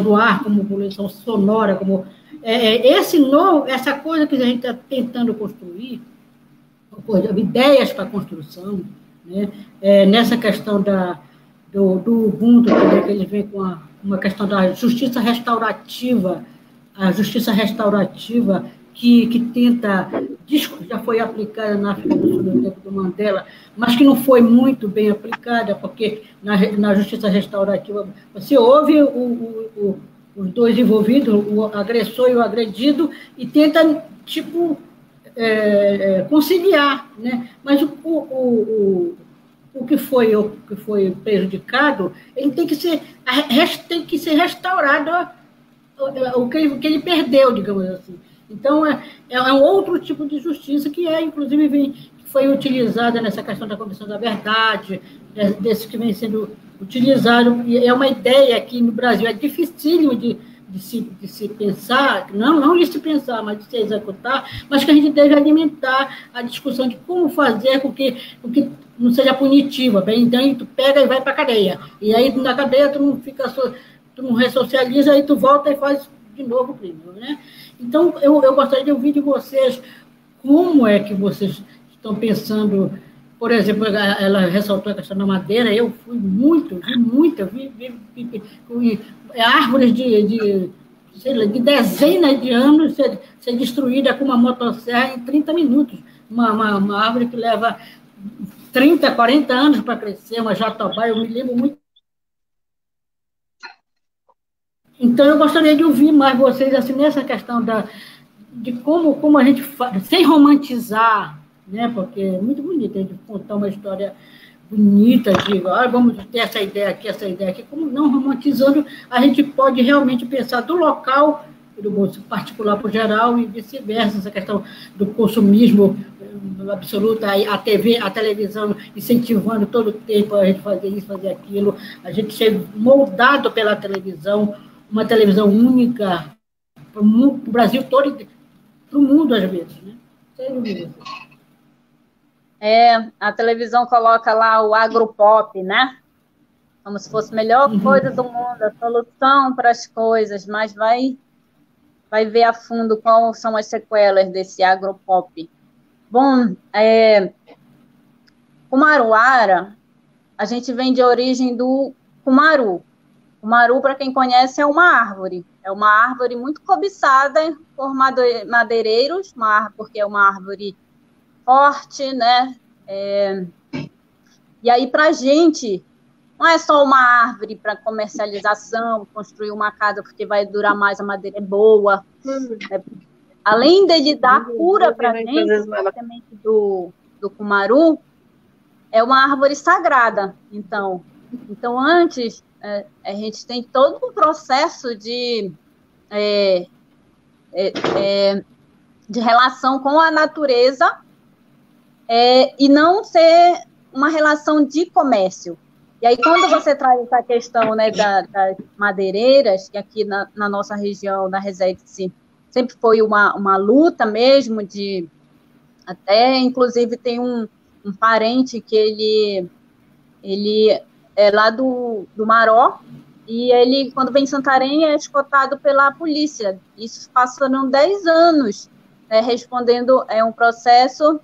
do ar, como poluição sonora, como essa coisa que a gente está tentando construir, ideias para a construção, né? Nessa questão do Ubuntu, que eles vêm com uma questão da justiça restaurativa, a justiça restaurativa que tenta, já foi aplicada na África do Sul no tempo do Mandela, mas que não foi muito bem aplicada, porque na justiça restaurativa você ouve os dois envolvidos, o agressor e o agredido, e tenta, conciliar, né? Mas o que foi prejudicado, ele tem que ser restaurado o que ele perdeu, digamos assim. Então, é um outro tipo de justiça que inclusive, foi utilizada nessa questão da Comissão da Verdade, desse que vem sendo utilizado, e é uma ideia que no Brasil é dificílimo de se pensar, não de se pensar, mas de se executar, mas que a gente deve alimentar a discussão de como fazer com que não seja punitiva, bem? Então, tu pega e vai para a cadeia, e aí na cadeia tu não ressocializa, aí tu volta e faz de novo o crime, né? Então, eu gostaria de ouvir de vocês como é que vocês estão pensando. Por exemplo, ela ressaltou a questão da madeira, eu vi árvores de dezenas de anos ser destruída com uma motosserra em 30 minutos. Uma árvore que leva 30, 40 anos para crescer, uma jatobá, eu me lembro muito. Então, eu gostaria de ouvir mais vocês assim, nessa questão de como a gente faz, sem romantizar, né? Porque é muito bonito a gente contar uma história bonita, vamos ter essa ideia aqui, como não romantizando, a gente pode realmente pensar do local, do particular para o geral e vice-versa, essa questão do consumismo absoluto, a televisão incentivando todo o tempo a gente fazer isso, fazer aquilo, a gente ser moldado pela televisão, uma televisão única para o Brasil todo e para o mundo, às vezes, né? A televisão coloca lá o agropop, né? Como se fosse a melhor coisa do mundo, a solução para as coisas, mas vai ver a fundo quais são as sequelas desse agropop. Bom, Kumaruara, a gente vem de origem do Kumaru. Kumaru, para quem conhece, é uma árvore muito cobiçada por madeireiros, porque é uma árvore forte, né? E aí, para a gente não é só uma árvore para comercialização, construir uma casa porque vai durar mais, a madeira é boa. Além dele dar cura para a gente, a semente do cumaru é uma árvore sagrada. Então antes, a gente tem todo um processo de relação com a natureza e não ser uma relação de comércio. E aí, quando você traz essa questão, né, das madeireiras, que aqui na nossa região, na Resex, sempre foi uma luta mesmo, até, inclusive, tem um parente que ele é lá do Maró, e ele, quando vem em Santarém, é escoltado pela polícia. Isso passaram 10 anos, respondendo um processo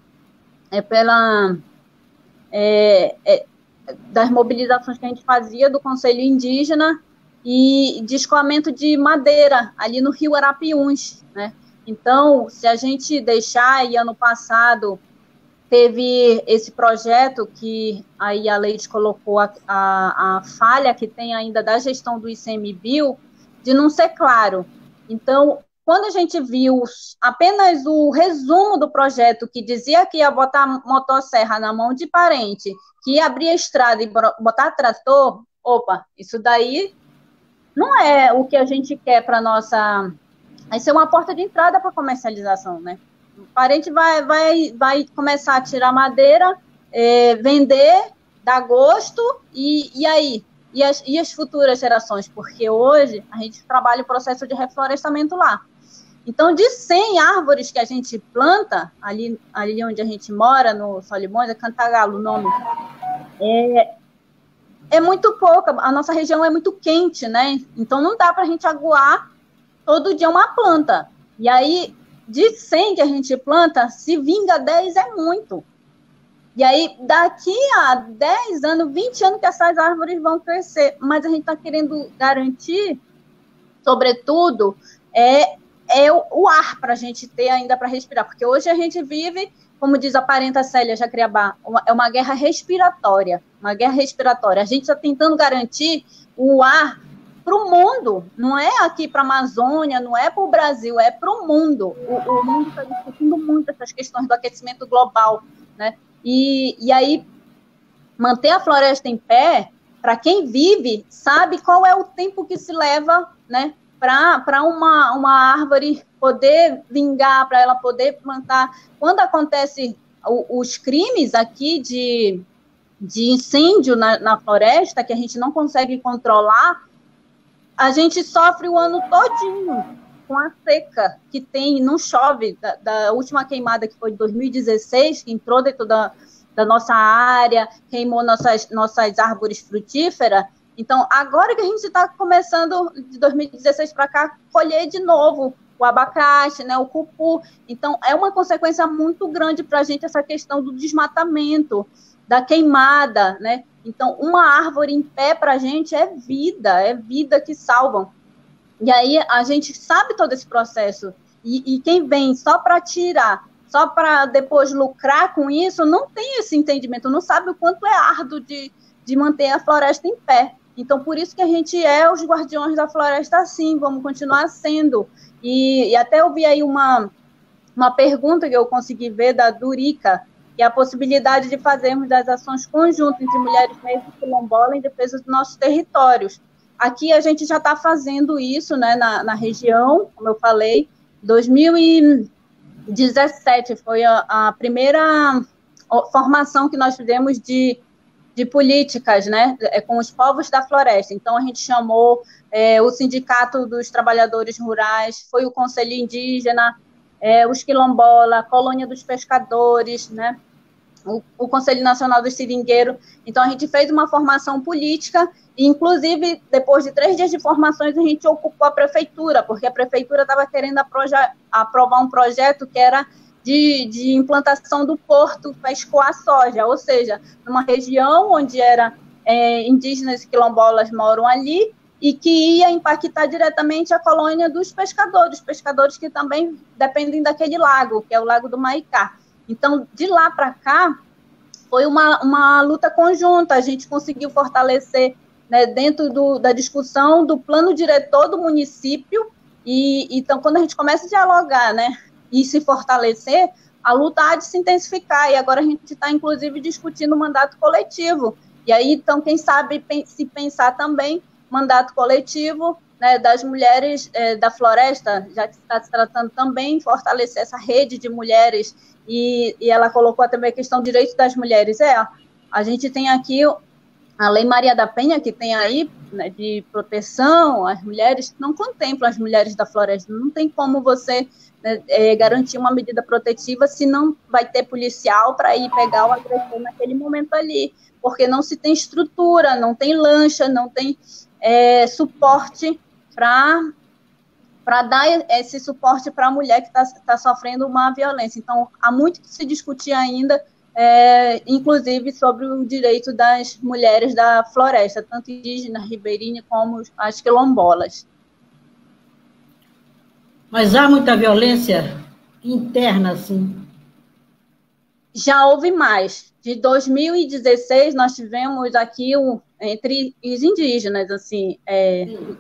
das mobilizações que a gente fazia do Conselho Indígena e de escoamento de madeira ali no Rio Arapiuns, né? Então, se a gente deixar, e ano passado teve esse projeto que aí a Leide colocou a falha que tem ainda da gestão do ICMBio, de não ser claro. Então, quando a gente viu apenas o resumo do projeto, que dizia que ia botar motosserra na mão de parente, que ia abrir a estrada e botar trator, opa, isso daí não é o que a gente quer para nossa... Vai ser uma porta de entrada para comercialização, né? O parente vai começar a tirar madeira, vender, dar gosto, e aí? E as futuras gerações? Porque hoje a gente trabalha o processo de reflorestamento lá. Então, de 100 árvores que a gente planta, ali onde a gente mora, no Solimões, é Cantagalo o nome, é muito pouca. A nossa região é muito quente, né? Então, não dá para a gente aguar todo dia uma planta. E aí, de 100 que a gente planta, se vinga 10 é muito. E aí, daqui a 10 anos, 20 anos que essas árvores vão crescer. Mas a gente está querendo garantir, sobretudo, o ar para a gente ter ainda para respirar. Porque hoje a gente vive, como diz a parenta Célia Jacriabá, é uma guerra respiratória. Uma guerra respiratória. A gente está tentando garantir o ar para o mundo, não é aqui para a Amazônia, não é para o Brasil, é para o mundo. O mundo está discutindo muito essas questões do aquecimento global, né? E aí, manter a floresta em pé, para quem vive, sabe qual é o tempo que se leva, né, para uma árvore poder vingar, para ela poder plantar. Quando acontece os crimes aqui de incêndio na floresta, que a gente não consegue controlar, a gente sofre o ano todinho com a seca que tem, não chove, da última queimada que foi de 2016, que entrou dentro da nossa área, queimou nossas árvores frutíferas. Então, agora que a gente está começando, de 2016 para cá, colher de novo o abacate, né, o cupu. Então, é uma consequência muito grande para a gente essa questão do desmatamento, da queimada, né? Então, uma árvore em pé para a gente é vida que salvam. E aí a gente sabe todo esse processo. E quem vem só para tirar, só para depois lucrar com isso, não tem esse entendimento, não sabe o quanto é árduo de manter a floresta em pé. Então, por isso que a gente é os guardiões da floresta, sim, vamos continuar sendo. E até eu vi aí uma pergunta que eu consegui ver da Durica, que é a possibilidade de fazermos das ações conjuntas entre mulheres negras e quilombolas em defesa dos nossos territórios. Aqui a gente já está fazendo isso, né, na região, como eu falei. 2017 foi a primeira formação que nós fizemos de políticas, né, com os povos da floresta. Então, a gente chamou o Sindicato dos Trabalhadores Rurais, foi o Conselho Indígena, os quilombolas, a Colônia dos Pescadores, né, o Conselho Nacional dos Seringueiros. Então, a gente fez uma formação política, e, inclusive, depois de 3 dias de formações, a gente ocupou a prefeitura, porque a prefeitura estava querendo aprovar um projeto que era de implantação do porto para escoar soja, ou seja, numa região onde indígenas e quilombolas moram ali, e que ia impactar diretamente a colônia dos pescadores que também dependem daquele lago, que é o Lago do Maicá. Então, de lá para cá, foi uma luta conjunta, a gente conseguiu fortalecer, né, dentro da discussão do plano diretor do município, e então, quando a gente começa a dialogar, né, e se fortalecer, a luta há de se intensificar, e agora a gente está, inclusive, discutindo o mandato coletivo, e aí, então, quem sabe se pensar também mandato coletivo, né, das mulheres da floresta, já que está se tratando também em fortalecer essa rede de mulheres, e ela colocou também a questão do direito das mulheres. A gente tem aqui a Lei Maria da Penha, que tem aí, né, de proteção às mulheres, não contempla as mulheres da floresta, não tem como você, né, garantir uma medida protetiva se não vai ter policial para ir pegar o agressor naquele momento ali, porque não se tem estrutura, não tem lancha, não tem suporte para dar esse suporte para a mulher que está sofrendo uma violência. Então, há muito que se discutir ainda, inclusive sobre o direito das mulheres da floresta, tanto indígena, ribeirinha, como as quilombolas. Mas há muita violência interna, assim? Já houve mais. De 2016, nós tivemos aqui entre os indígenas, assim,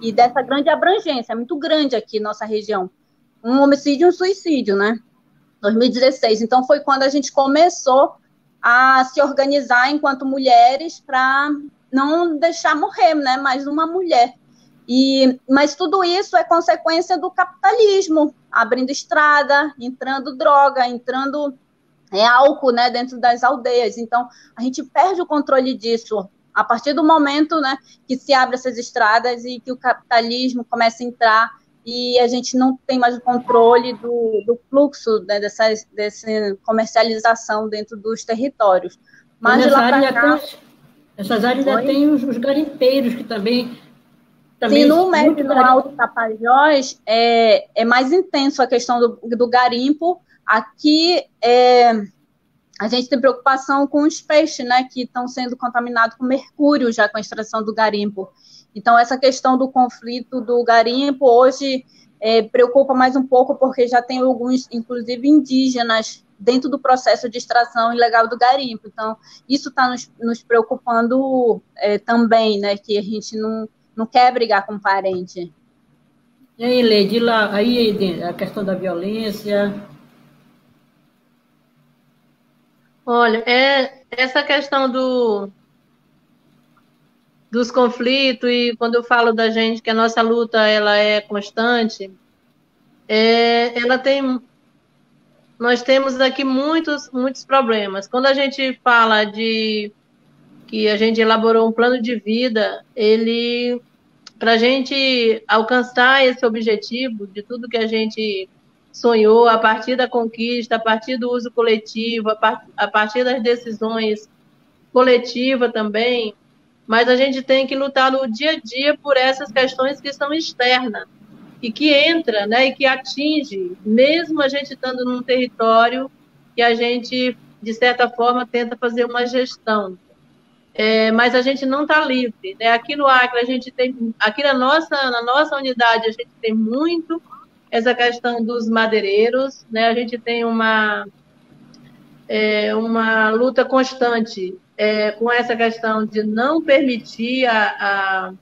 e dessa grande abrangência, é muito grande aqui nossa região. Um homicídio e um suicídio, né? 2016. Então, foi quando a gente começou a se organizar enquanto mulheres para não deixar morrer, né, mais uma mulher. Mas tudo isso é consequência do capitalismo, abrindo estrada, entrando droga, entrando álcool, né, dentro das aldeias. Então, a gente perde o controle disso a partir do momento, né, que se abre essas estradas e que o capitalismo começa a entrar e a gente não tem mais o controle do fluxo, né, dessa comercialização dentro dos territórios. Mas essas áreas ainda tem os garimpeiros, que também sim, no médio do Alto Tapajós é mais intenso a questão do garimpo. Aqui a gente tem preocupação com os peixes, né, que estão sendo contaminados com mercúrio já com a extração do garimpo. Então, essa questão do conflito do garimpo hoje preocupa mais um pouco, porque já tem alguns, inclusive indígenas, dentro do processo de extração ilegal do garimpo. Então, isso está nos preocupando também, né, que a gente não quer brigar com parente. E aí, Leide, lá, aí a questão da violência... Olha, essa questão dos conflitos, e quando eu falo da gente que a nossa luta ela é constante, nós temos aqui muitos problemas. Quando a gente fala de que a gente elaborou um plano de vida, para a gente alcançar esse objetivo de tudo que a gente sonhou, a partir da conquista, a partir do uso coletivo, a partir das decisões coletivas também, mas a gente tem que lutar no dia a dia por essas questões que são externas e que entra, né, e que atinge, mesmo a gente estando num território que a gente, de certa forma, tenta fazer uma gestão. Mas a gente não está livre, né? Aqui no Acre, aqui na nossa unidade, a gente tem muito essa questão dos madeireiros, né? A gente tem uma luta constante com essa questão de não permitir a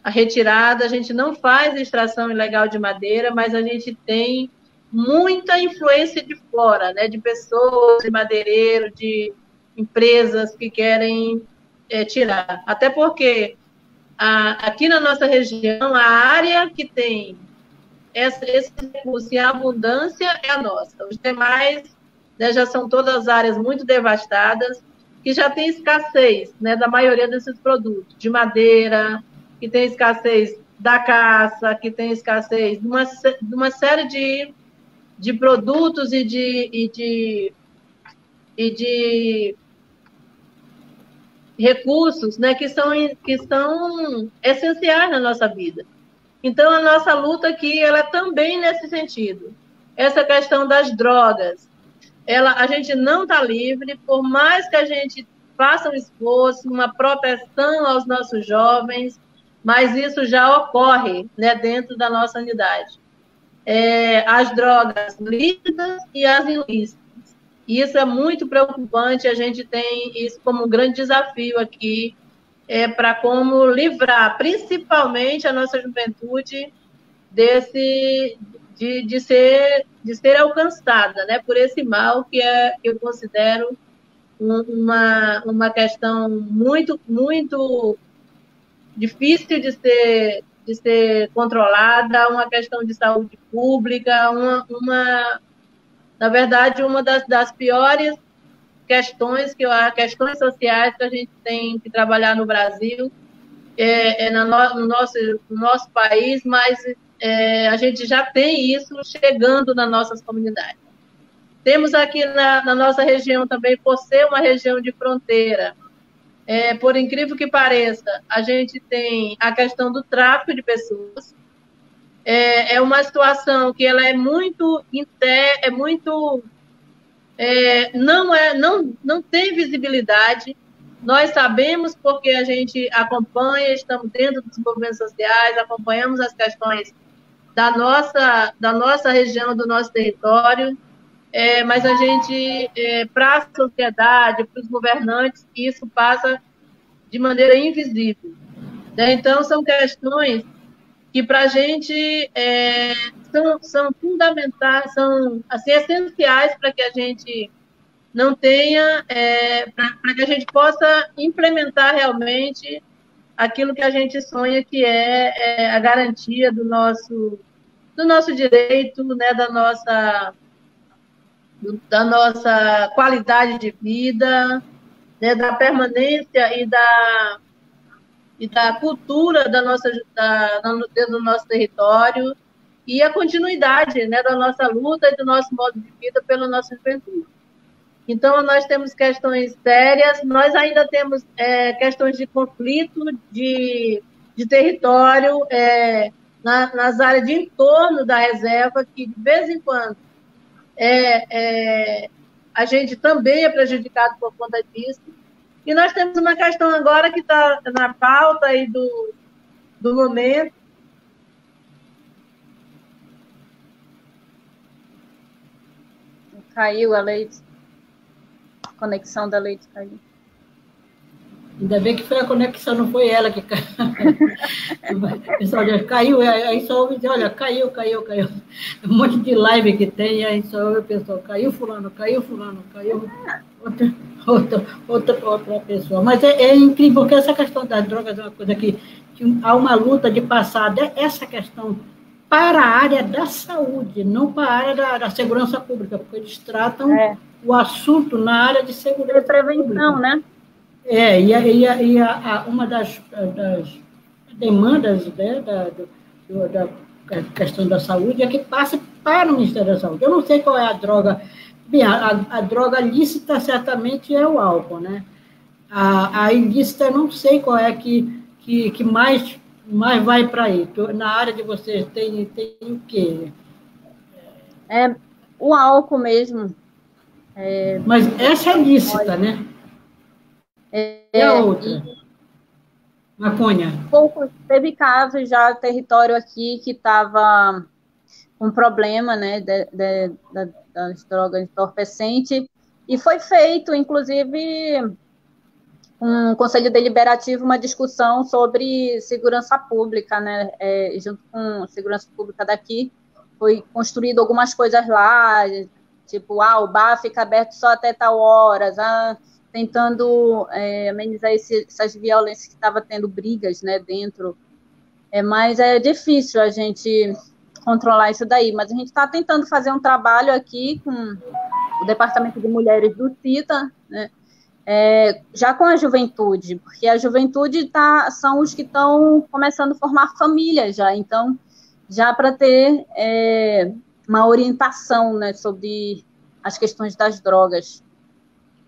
retirada. A gente não faz extração ilegal de madeira, mas a gente tem muita influência de fora, né? De pessoas, de madeireiros, de empresas que querem tirar. Até porque aqui na nossa região, a área que tem esse recurso em abundância é a nossa. Os demais, né, já são todas áreas muito devastadas, que já tem escassez, né, da maioria desses produtos, de madeira, que tem escassez da caça, que tem escassez de uma série de produtos e de recursos, né, que são essenciais na nossa vida. Então, a nossa luta aqui, ela é também nesse sentido. Essa questão das drogas, a gente não está livre, por mais que a gente faça um esforço, uma proteção aos nossos jovens, mas isso já ocorre, né, dentro da nossa unidade. As drogas lícitas e as ilícitas. E isso é muito preocupante, a gente tem isso como um grande desafio aqui, para como livrar, principalmente a nossa juventude, de ser alcançada, né, por esse mal que eu considero uma questão muito, muito difícil de ser controlada, uma questão de saúde pública, na verdade, uma das piores questões questões sociais que a gente tem que trabalhar no Brasil, no nosso país, mas a gente já tem isso chegando nas nossas comunidades. Temos aqui na nossa região também, por ser uma região de fronteira, por incrível que pareça, a gente tem a questão do tráfico de pessoas. É uma situação que ela é muito não tem visibilidade. Nós sabemos porque a gente acompanha, estamos dentro dos movimentos sociais, acompanhamos as questões da nossa região, do nosso território, mas a gente, para a sociedade, para os governantes, isso passa de maneira invisível. Então, são questões que, para a gente, são fundamentais, são assim, essenciais para que a gente não tenha, para que a gente possa implementar realmente aquilo que a gente sonha, que é a garantia do nosso direito, né, da nossa qualidade de vida, né, da permanência e da cultura dentro do nosso território, e a continuidade, né, da nossa luta e do nosso modo de vida pela nossa juventude. Então, nós temos questões sérias, nós ainda temos questões de conflito de território nas áreas de entorno da reserva, que, de vez em quando, a gente também é prejudicado por conta disso. E nós temos uma questão agora que está na pauta aí do momento. Caiu a Leide. A conexão da Leide caiu. Ainda bem que foi a conexão, não foi ela que caiu. O pessoal já caiu, aí só ouve dizer, olha, caiu. Um monte de live que tem, aí só ouve o pessoal, caiu fulano, caiu outra pessoa. Mas é incrível, porque essa questão das drogas é uma coisa que há uma luta de passar essa questão para a área da saúde, não para a área da segurança pública, porque eles tratam o assunto na área de segurança prevenção, pública. Né? Uma das demandas, né, da questão da saúde é que passe para o Ministério da Saúde. Eu não sei qual é a droga. Bem, a droga lícita certamente é o álcool, né? A ilícita eu não sei qual é que mais vai para aí. Na área de vocês tem o quê? O álcool mesmo. Mas essa é lícita, né? E a outra? Maconha. Teve casos já, território aqui, que estava com problema, né, das drogas entorpecentes, e foi feito, inclusive, um conselho deliberativo, uma discussão sobre segurança pública, né, junto com a segurança pública daqui, foi construído algumas coisas lá, tipo, o bar fica aberto só até tal horas, tentando amenizar essas violências que estava tendo, brigas, né, dentro. Mas é difícil a gente controlar isso daí, mas a gente está tentando fazer um trabalho aqui com o Departamento de Mulheres do CITA, né, já com a juventude, porque a juventude são os que estão começando a formar família já, então, já para ter uma orientação, né, sobre as questões das drogas.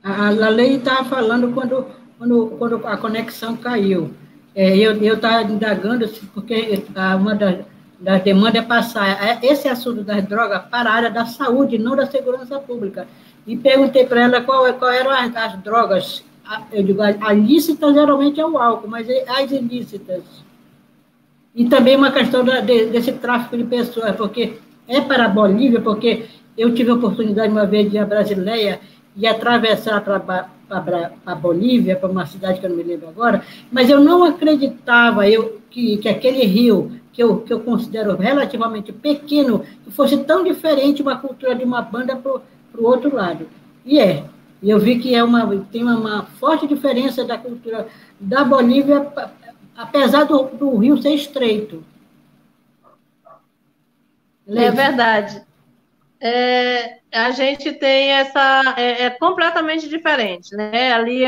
A lei estava falando quando a conexão caiu. Eu estava indagando, porque uma das demandas é passar esse assunto das drogas para a área da saúde, não da segurança pública. E perguntei para ela qual eram as drogas. Eu digo, a lícita geralmente é o álcool, mas as ilícitas. E também uma questão desse tráfico de pessoas, porque para a Bolívia, porque Eu tive a oportunidade uma vez de ir a Brasileia e atravessar para a Bolívia, para uma cidade que eu não me lembro agora, mas eu não acreditava que aquele rio, que eu considero relativamente pequeno, fosse tão diferente uma cultura de uma banda para o outro lado. E eu vi que tem uma forte diferença da cultura da Bolívia, apesar do rio ser estreito. É verdade. A gente tem é completamente diferente, né? Ali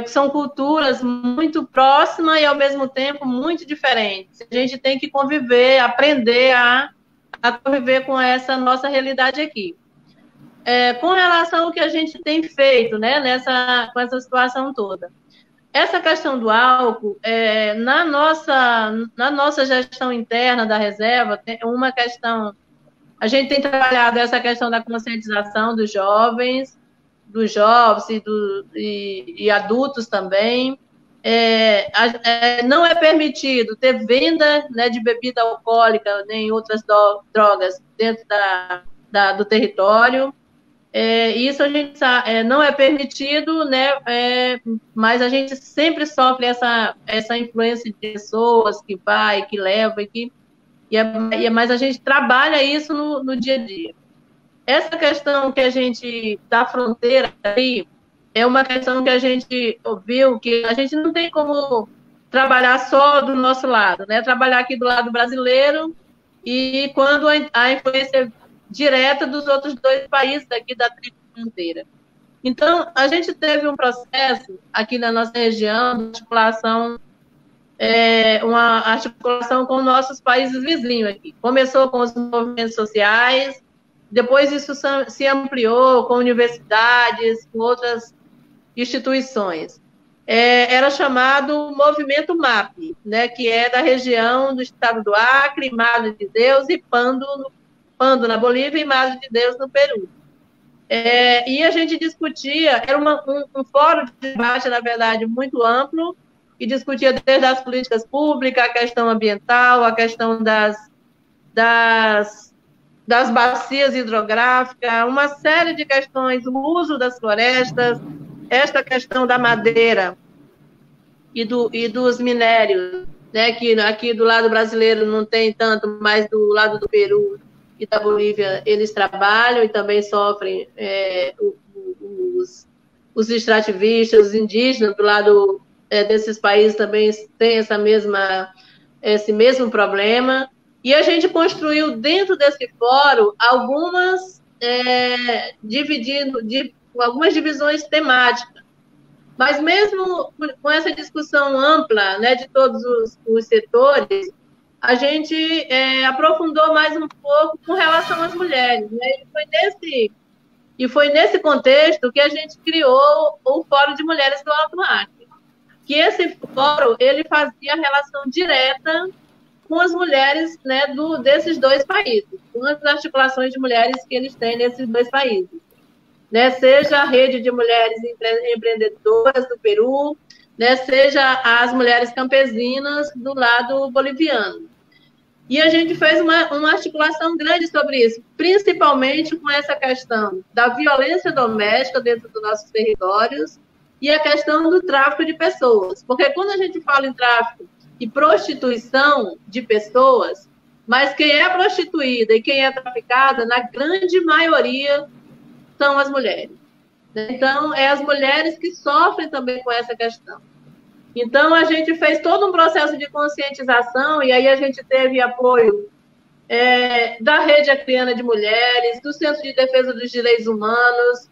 são culturas muito próximas e, ao mesmo tempo, muito diferentes. A gente tem que conviver, aprender a conviver com essa nossa realidade aqui. Com relação ao que a gente tem feito, né, com essa situação toda. Essa questão do álcool, na nossa gestão interna da reserva, tem uma questão. A gente tem trabalhado essa questão da conscientização dos jovens e adultos também. Não é permitido ter venda, né, de bebida alcoólica nem outras drogas dentro do território. Isso a gente sabe, não é permitido, né, mas a gente sempre sofre essa influência de pessoas que vai, que leva, mas a gente trabalha isso no dia a dia. Essa questão que a gente, da fronteira aí, é uma questão que a gente ouviu, que a gente não tem como trabalhar só do nosso lado, né? Trabalhar aqui do lado brasileiro e quando a influência direta dos outros dois países daqui da fronteira. Então, a gente teve um processo aqui na nossa região de articulação, uma articulação com nossos países vizinhos aqui. Começou com os movimentos sociais, depois isso se ampliou com universidades, com outras instituições. Era chamado Movimento MAP, né, que é da região do estado do Acre, Madre de Deus e Pando na Bolívia e Madre de Deus no Peru. E a gente discutia, era um fórum de debate, na verdade, muito amplo, e discutia desde as políticas públicas, a questão ambiental, a questão das bacias hidrográficas, uma série de questões, o uso das florestas, esta questão da madeira e dos minérios, né, que aqui do lado brasileiro não tem tanto, mas do lado do Peru e da Bolívia eles trabalham e também sofrem os extrativistas, os indígenas do lado desses países também têm esse mesmo problema. E a gente construiu dentro desse fórum algumas divisões temáticas. Mas mesmo com essa discussão ampla, né, de todos os setores, a gente aprofundou mais um pouco com relação às mulheres, né? E foi nesse contexto que a gente criou o Fórum de Mulheres do Alto Acre, que esse fórum ele fazia relação direta com as mulheres, né, desses dois países, com as articulações de mulheres que eles têm nesses dois países, né? Seja a rede de mulheres empreendedoras do Peru, né, seja as mulheres campesinas do lado boliviano. E a gente fez uma articulação grande sobre isso, principalmente com essa questão da violência doméstica dentro dos nossos territórios e a questão do tráfico de pessoas. Porque quando a gente fala em tráfico e prostituição de pessoas, mas quem é prostituída e quem é traficada, na grande maioria, são as mulheres. Então, as mulheres que sofrem também com essa questão. Então, a gente fez todo um processo de conscientização e aí a gente teve apoio da Rede Acreana de Mulheres, do Centro de Defesa dos Direitos Humanos,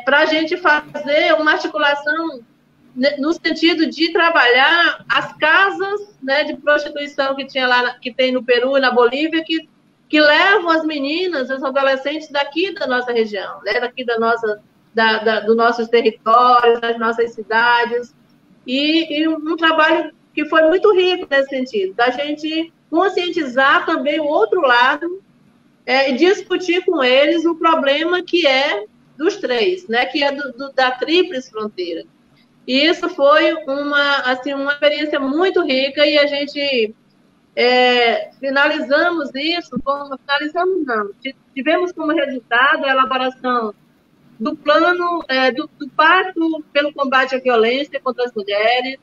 para a gente fazer uma articulação no sentido de trabalhar as casas, né, de prostituição que tem no Peru e na Bolívia, que levam as meninas, os adolescentes daqui da nossa região, né, daqui dos nossos territórios, das nossas cidades, e um trabalho que foi muito rico nesse sentido, da gente conscientizar também o outro lado e discutir com eles o problema que é dos três, né, que é da tríplice fronteira. E isso foi uma experiência muito rica e a gente finalizamos isso, finalizamos não, tivemos como resultado a elaboração do plano do Pacto pelo Combate à Violência contra as Mulheres.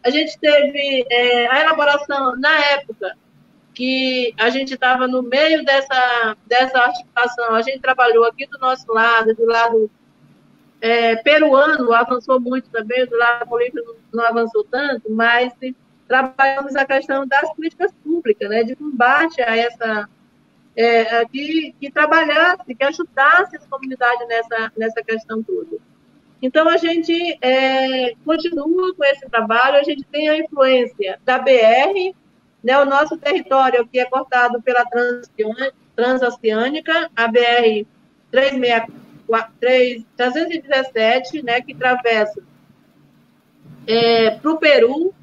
A gente teve a elaboração, na época, que a gente estava no meio dessa articulação, a gente trabalhou aqui do nosso lado, do lado peruano, avançou muito também, do lado político não avançou tanto, mas trabalhamos a questão das políticas públicas, né, de combate a essa... que trabalhasse, que ajudasse as comunidades nessa questão toda. Então, a gente continua com esse trabalho, a gente tem a influência da BR, né, o nosso território aqui é cortado pela Transoceânica, a BR 317, né, que atravessa para o Peru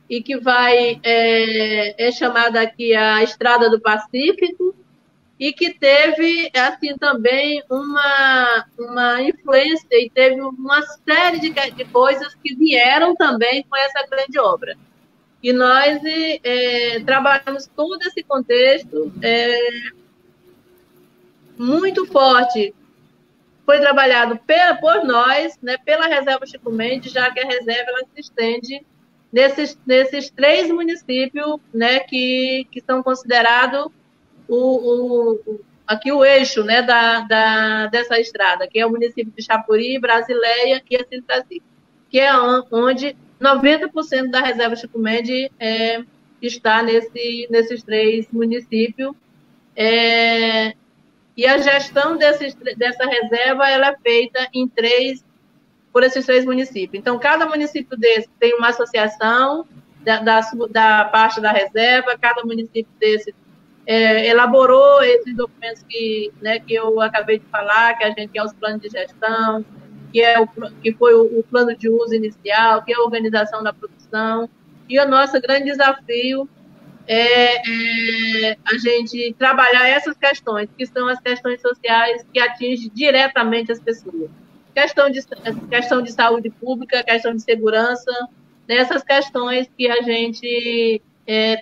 e que vai, é chamada aqui a Estrada do Pacífico, e que teve, assim, também uma influência e teve uma série de coisas que vieram também com essa grande obra. E nós trabalhamos todo esse contexto muito forte. Foi trabalhado por nós, né, pela Reserva Chico Mendes, já que a reserva ela se estende nesses 3 municípios, né, que são considerados aqui o eixo, né, dessa estrada, que é o município de Chapuri, Brasileia e Assis Brasil, que é onde 90% da Reserva Chico Mendes está nesses 3 municípios. E a gestão dessa reserva ela é feita por esses 3 municípios. Então, cada município desse tem uma associação da parte da reserva, cada município desse elaborou esses documentos que eu acabei de falar, que é os planos de gestão, que foi o plano de uso inicial, que é a organização da produção. E o nosso grande desafio a gente trabalhar essas questões, que são as questões sociais que atingem diretamente as pessoas. Questão de saúde pública, questão de segurança, nessas questões que a gente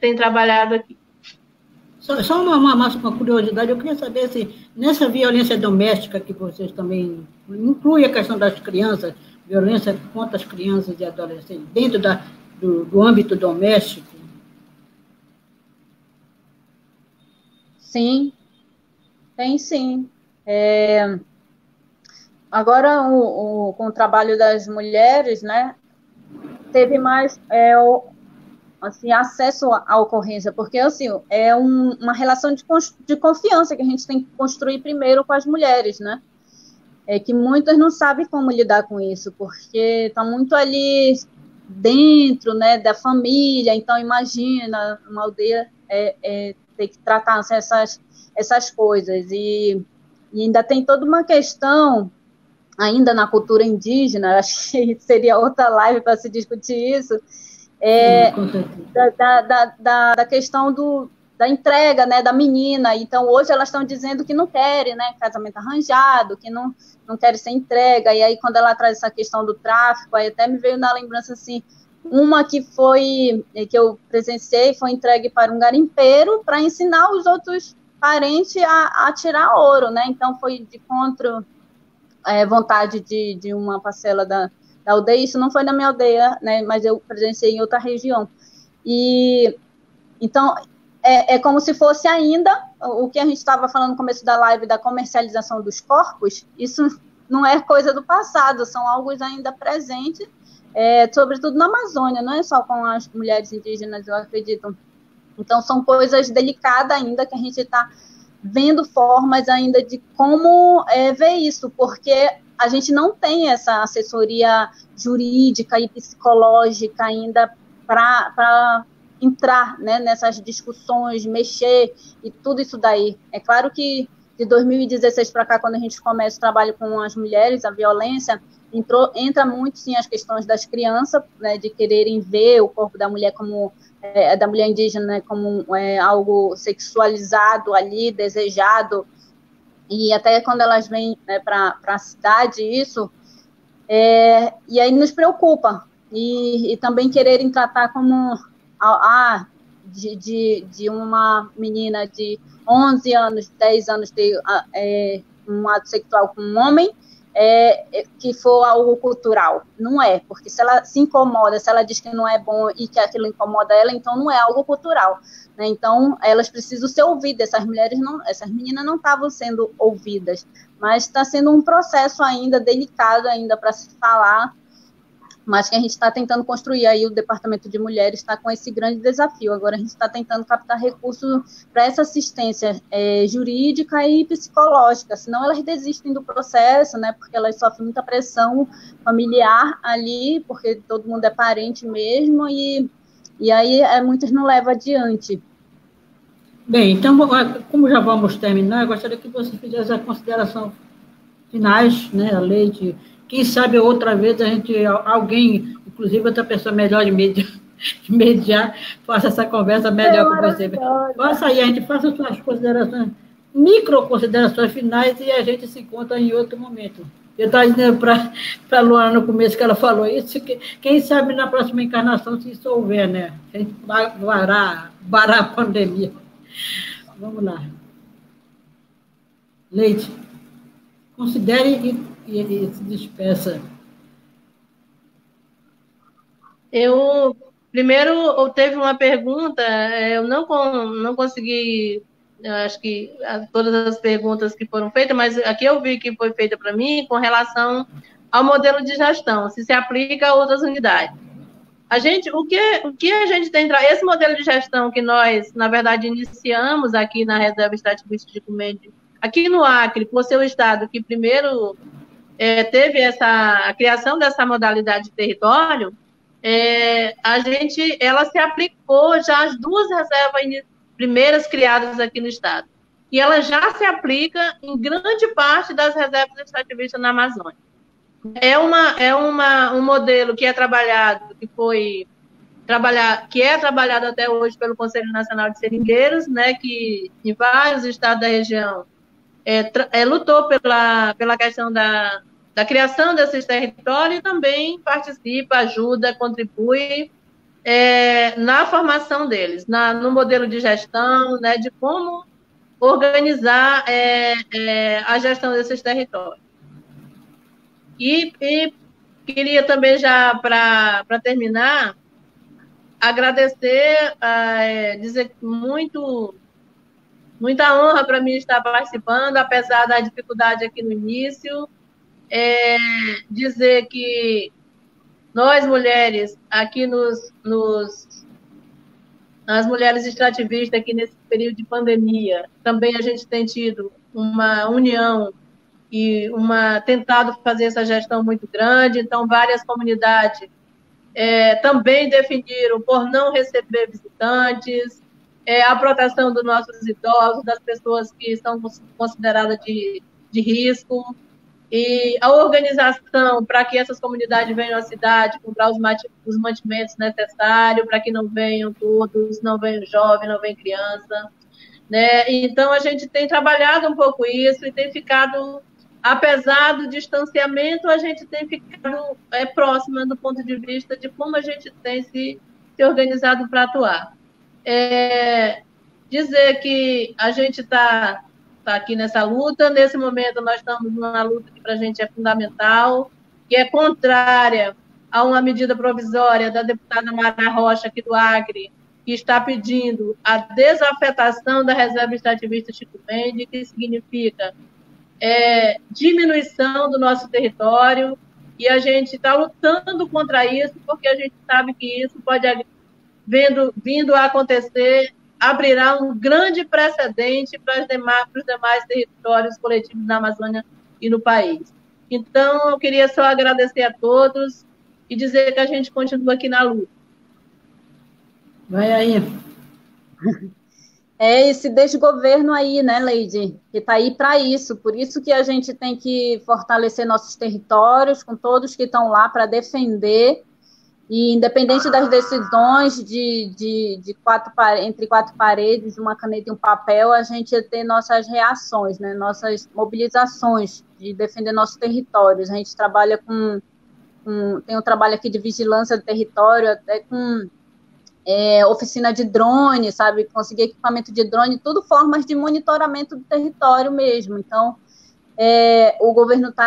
tem trabalhado aqui. Só uma curiosidade, eu queria saber se nessa violência doméstica que vocês também inclui a questão das crianças, violência contra as crianças e adolescentes, dentro do âmbito doméstico. Sim, tem sim. Agora, com o trabalho das mulheres, né, teve mais assim, acesso à ocorrência, porque assim, é uma relação de confiança que a gente tem que construir primeiro com as mulheres, né? Que muitas não sabem como lidar com isso, porque está muito ali dentro, né, da família. Então, imagina uma aldeia ter que tratar essas coisas, e ainda tem toda uma questão, ainda na cultura indígena, acho que seria outra live para se discutir isso, da questão da entrega, né, da menina. Então, hoje elas estão dizendo que não querem, né, casamento arranjado, que não querem ser entrega, e aí quando ela traz essa questão do tráfico, aí até me veio na lembrança, assim, uma que eu presenciei, foi entregue para um garimpeiro para ensinar os outros parentes a tirar ouro, né? Então foi de contra vontade de uma parcela da aldeia. Isso não foi na minha aldeia, né? Mas eu presenciei em outra região. E então é como se fosse ainda o que a gente estava falando no começo da live da comercialização dos corpos. Isso não é coisa do passado, são algo ainda presentes. Sobretudo na Amazônia, não é só com as mulheres indígenas, eu acredito. Então, são coisas delicadas ainda, que a gente está vendo formas ainda de como ver isso, porque a gente não tem essa assessoria jurídica e psicológica ainda para entrar, né, nessas discussões, mexer e tudo isso daí. É claro que de 2016 para cá, quando a gente começa o trabalho com as mulheres, a violência, entra muito, sim, as questões das crianças, né, de quererem ver o corpo da mulher como da mulher indígena, né, como algo sexualizado ali, desejado, e até quando elas vêm, né, para a cidade, isso, e aí nos preocupa, e também quererem tratar como, de uma menina de 11 anos, 10 anos ter um ato sexual com um homem, que for algo cultural. Não é, porque se ela se incomoda, se ela diz que não é bom e que aquilo incomoda ela, então não é algo cultural, né? Então, elas precisam ser ouvidas. Essas meninas não estavam sendo ouvidas, mas está sendo um processo ainda delicado ainda para se falar, mas que a gente está tentando construir. Aí o Departamento de Mulheres está com esse grande desafio. Agora a gente está tentando captar recursos para essa assistência jurídica e psicológica, senão elas desistem do processo, né, porque elas sofrem muita pressão familiar ali, porque todo mundo é parente mesmo, e aí muitas não levam adiante. Bem, então, como já vamos terminar, eu gostaria que você fizesse a consideração finais, né, a lei de... Quem sabe outra vez alguém, inclusive outra pessoa melhor de mediar, faça essa conversa melhor com você. Faça aí, a gente faça suas considerações, micro-considerações finais, e a gente se encontra em outro momento. Eu estava dizendo para a Luana no começo que ela falou isso, que quem sabe na próxima encarnação, se isso houver, né? A gente vai varar a pandemia. Vamos lá. Leite, considere e se despeça. Primeiro, teve uma pergunta, eu não consegui, eu acho que todas as perguntas que foram feitas, mas aqui eu vi que foi feita para mim com relação ao modelo de gestão, se aplica a outras unidades. O que a gente tem, esse modelo de gestão que nós, na verdade, iniciamos aqui na Reserva Extrativista de Comende, aqui no Acre, por ser o estado que primeiro teve a criação dessa modalidade de território, ela se aplicou já às 2 reservas primeiras criadas aqui no estado. E ela já se aplica em grande parte das reservas extrativistas na Amazônia. Um modelo que é trabalhado, que é trabalhado até hoje pelo Conselho Nacional de Seringueiros, né, que em vários estados da região lutou pela questão da criação desses territórios, e também participa, ajuda, contribui na formação deles, no modelo de gestão, né, de como organizar a gestão desses territórios. E queria também, já para terminar, agradecer, dizer muita honra para mim estar participando, apesar da dificuldade aqui no início, dizer que nós, mulheres, aqui as mulheres extrativistas, aqui nesse período de pandemia, também a gente tem tido uma união e tentado fazer essa gestão muito grande. Então, várias comunidades também definiram por não receber visitantes, a proteção dos nossos idosos, das pessoas que são consideradas de risco, e a organização para que essas comunidades venham à cidade comprar os mantimentos necessários, para que não venham todos, não venham jovem, não venham criança, né? Então, a gente tem trabalhado um pouco isso e tem ficado, apesar do distanciamento, a gente tem ficado próxima do ponto de vista de como a gente tem se organizado para atuar. Dizer que a gente está aqui nessa luta. Nesse momento, nós estamos numa luta que para a gente é fundamental, que é contrária a uma medida provisória da deputada Mara Rocha, aqui do Acre, que está pedindo a desafetação da Reserva Extrativista Chico Mendes, que significa diminuição do nosso território, e a gente está lutando contra isso, porque a gente sabe que isso pode, vindo a acontecer, abrirá um grande precedente para os demais territórios coletivos na Amazônia e no país. Então, eu queria só agradecer a todos e dizer que a gente continua aqui na luta. Vai aí. Esse desgoverno aí, né, Leide, que está aí para isso. Por isso que a gente tem que fortalecer nossos territórios, com todos que estão lá para defender. E independente das decisões entre 4 paredes, uma caneta e um papel, a gente tem nossas reações, né, nossas mobilizações de defender nossos territórios. A gente trabalha tem um trabalho aqui de vigilância do território, até com oficina de drone, sabe? Conseguir equipamento de drone, tudo formas de monitoramento do território mesmo. Então, o governo está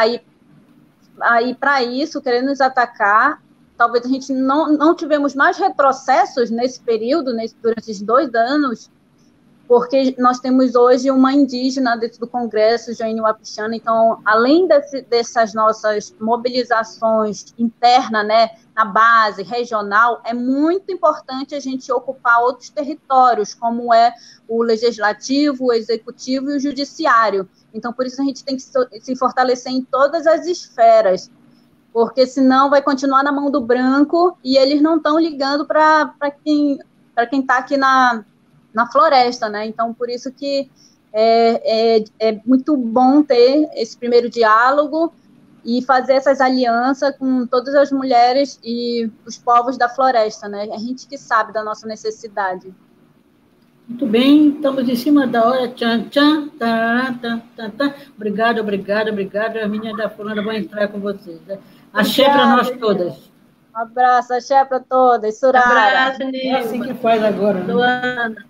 aí para isso, querendo nos atacar. Talvez a gente não tivemos mais retrocessos nesse período, durante esses 2 anos, porque nós temos hoje uma indígena dentro do Congresso, Joênia Wapichana. Então, além dessas nossas mobilizações internas, né, na base, regional, é muito importante a gente ocupar outros territórios, como é o legislativo, o executivo e o judiciário. Então, por isso a gente tem que se fortalecer em todas as esferas, porque senão vai continuar na mão do branco e eles não estão ligando para quem está aqui na floresta, né? Então, por isso que é muito bom ter esse primeiro diálogo e fazer essas alianças com todas as mulheres e os povos da floresta, né? A gente que sabe da nossa necessidade. Muito bem, estamos em cima da hora. Tchan, tchan, tá, tá, tá, tá. Obrigada. As meninas da Fulana vão entrar com vocês. Axé para nós todas. Um abraço, axé para todas. Surara. Abraço, Nilma. É assim que faz agora, né? Luana.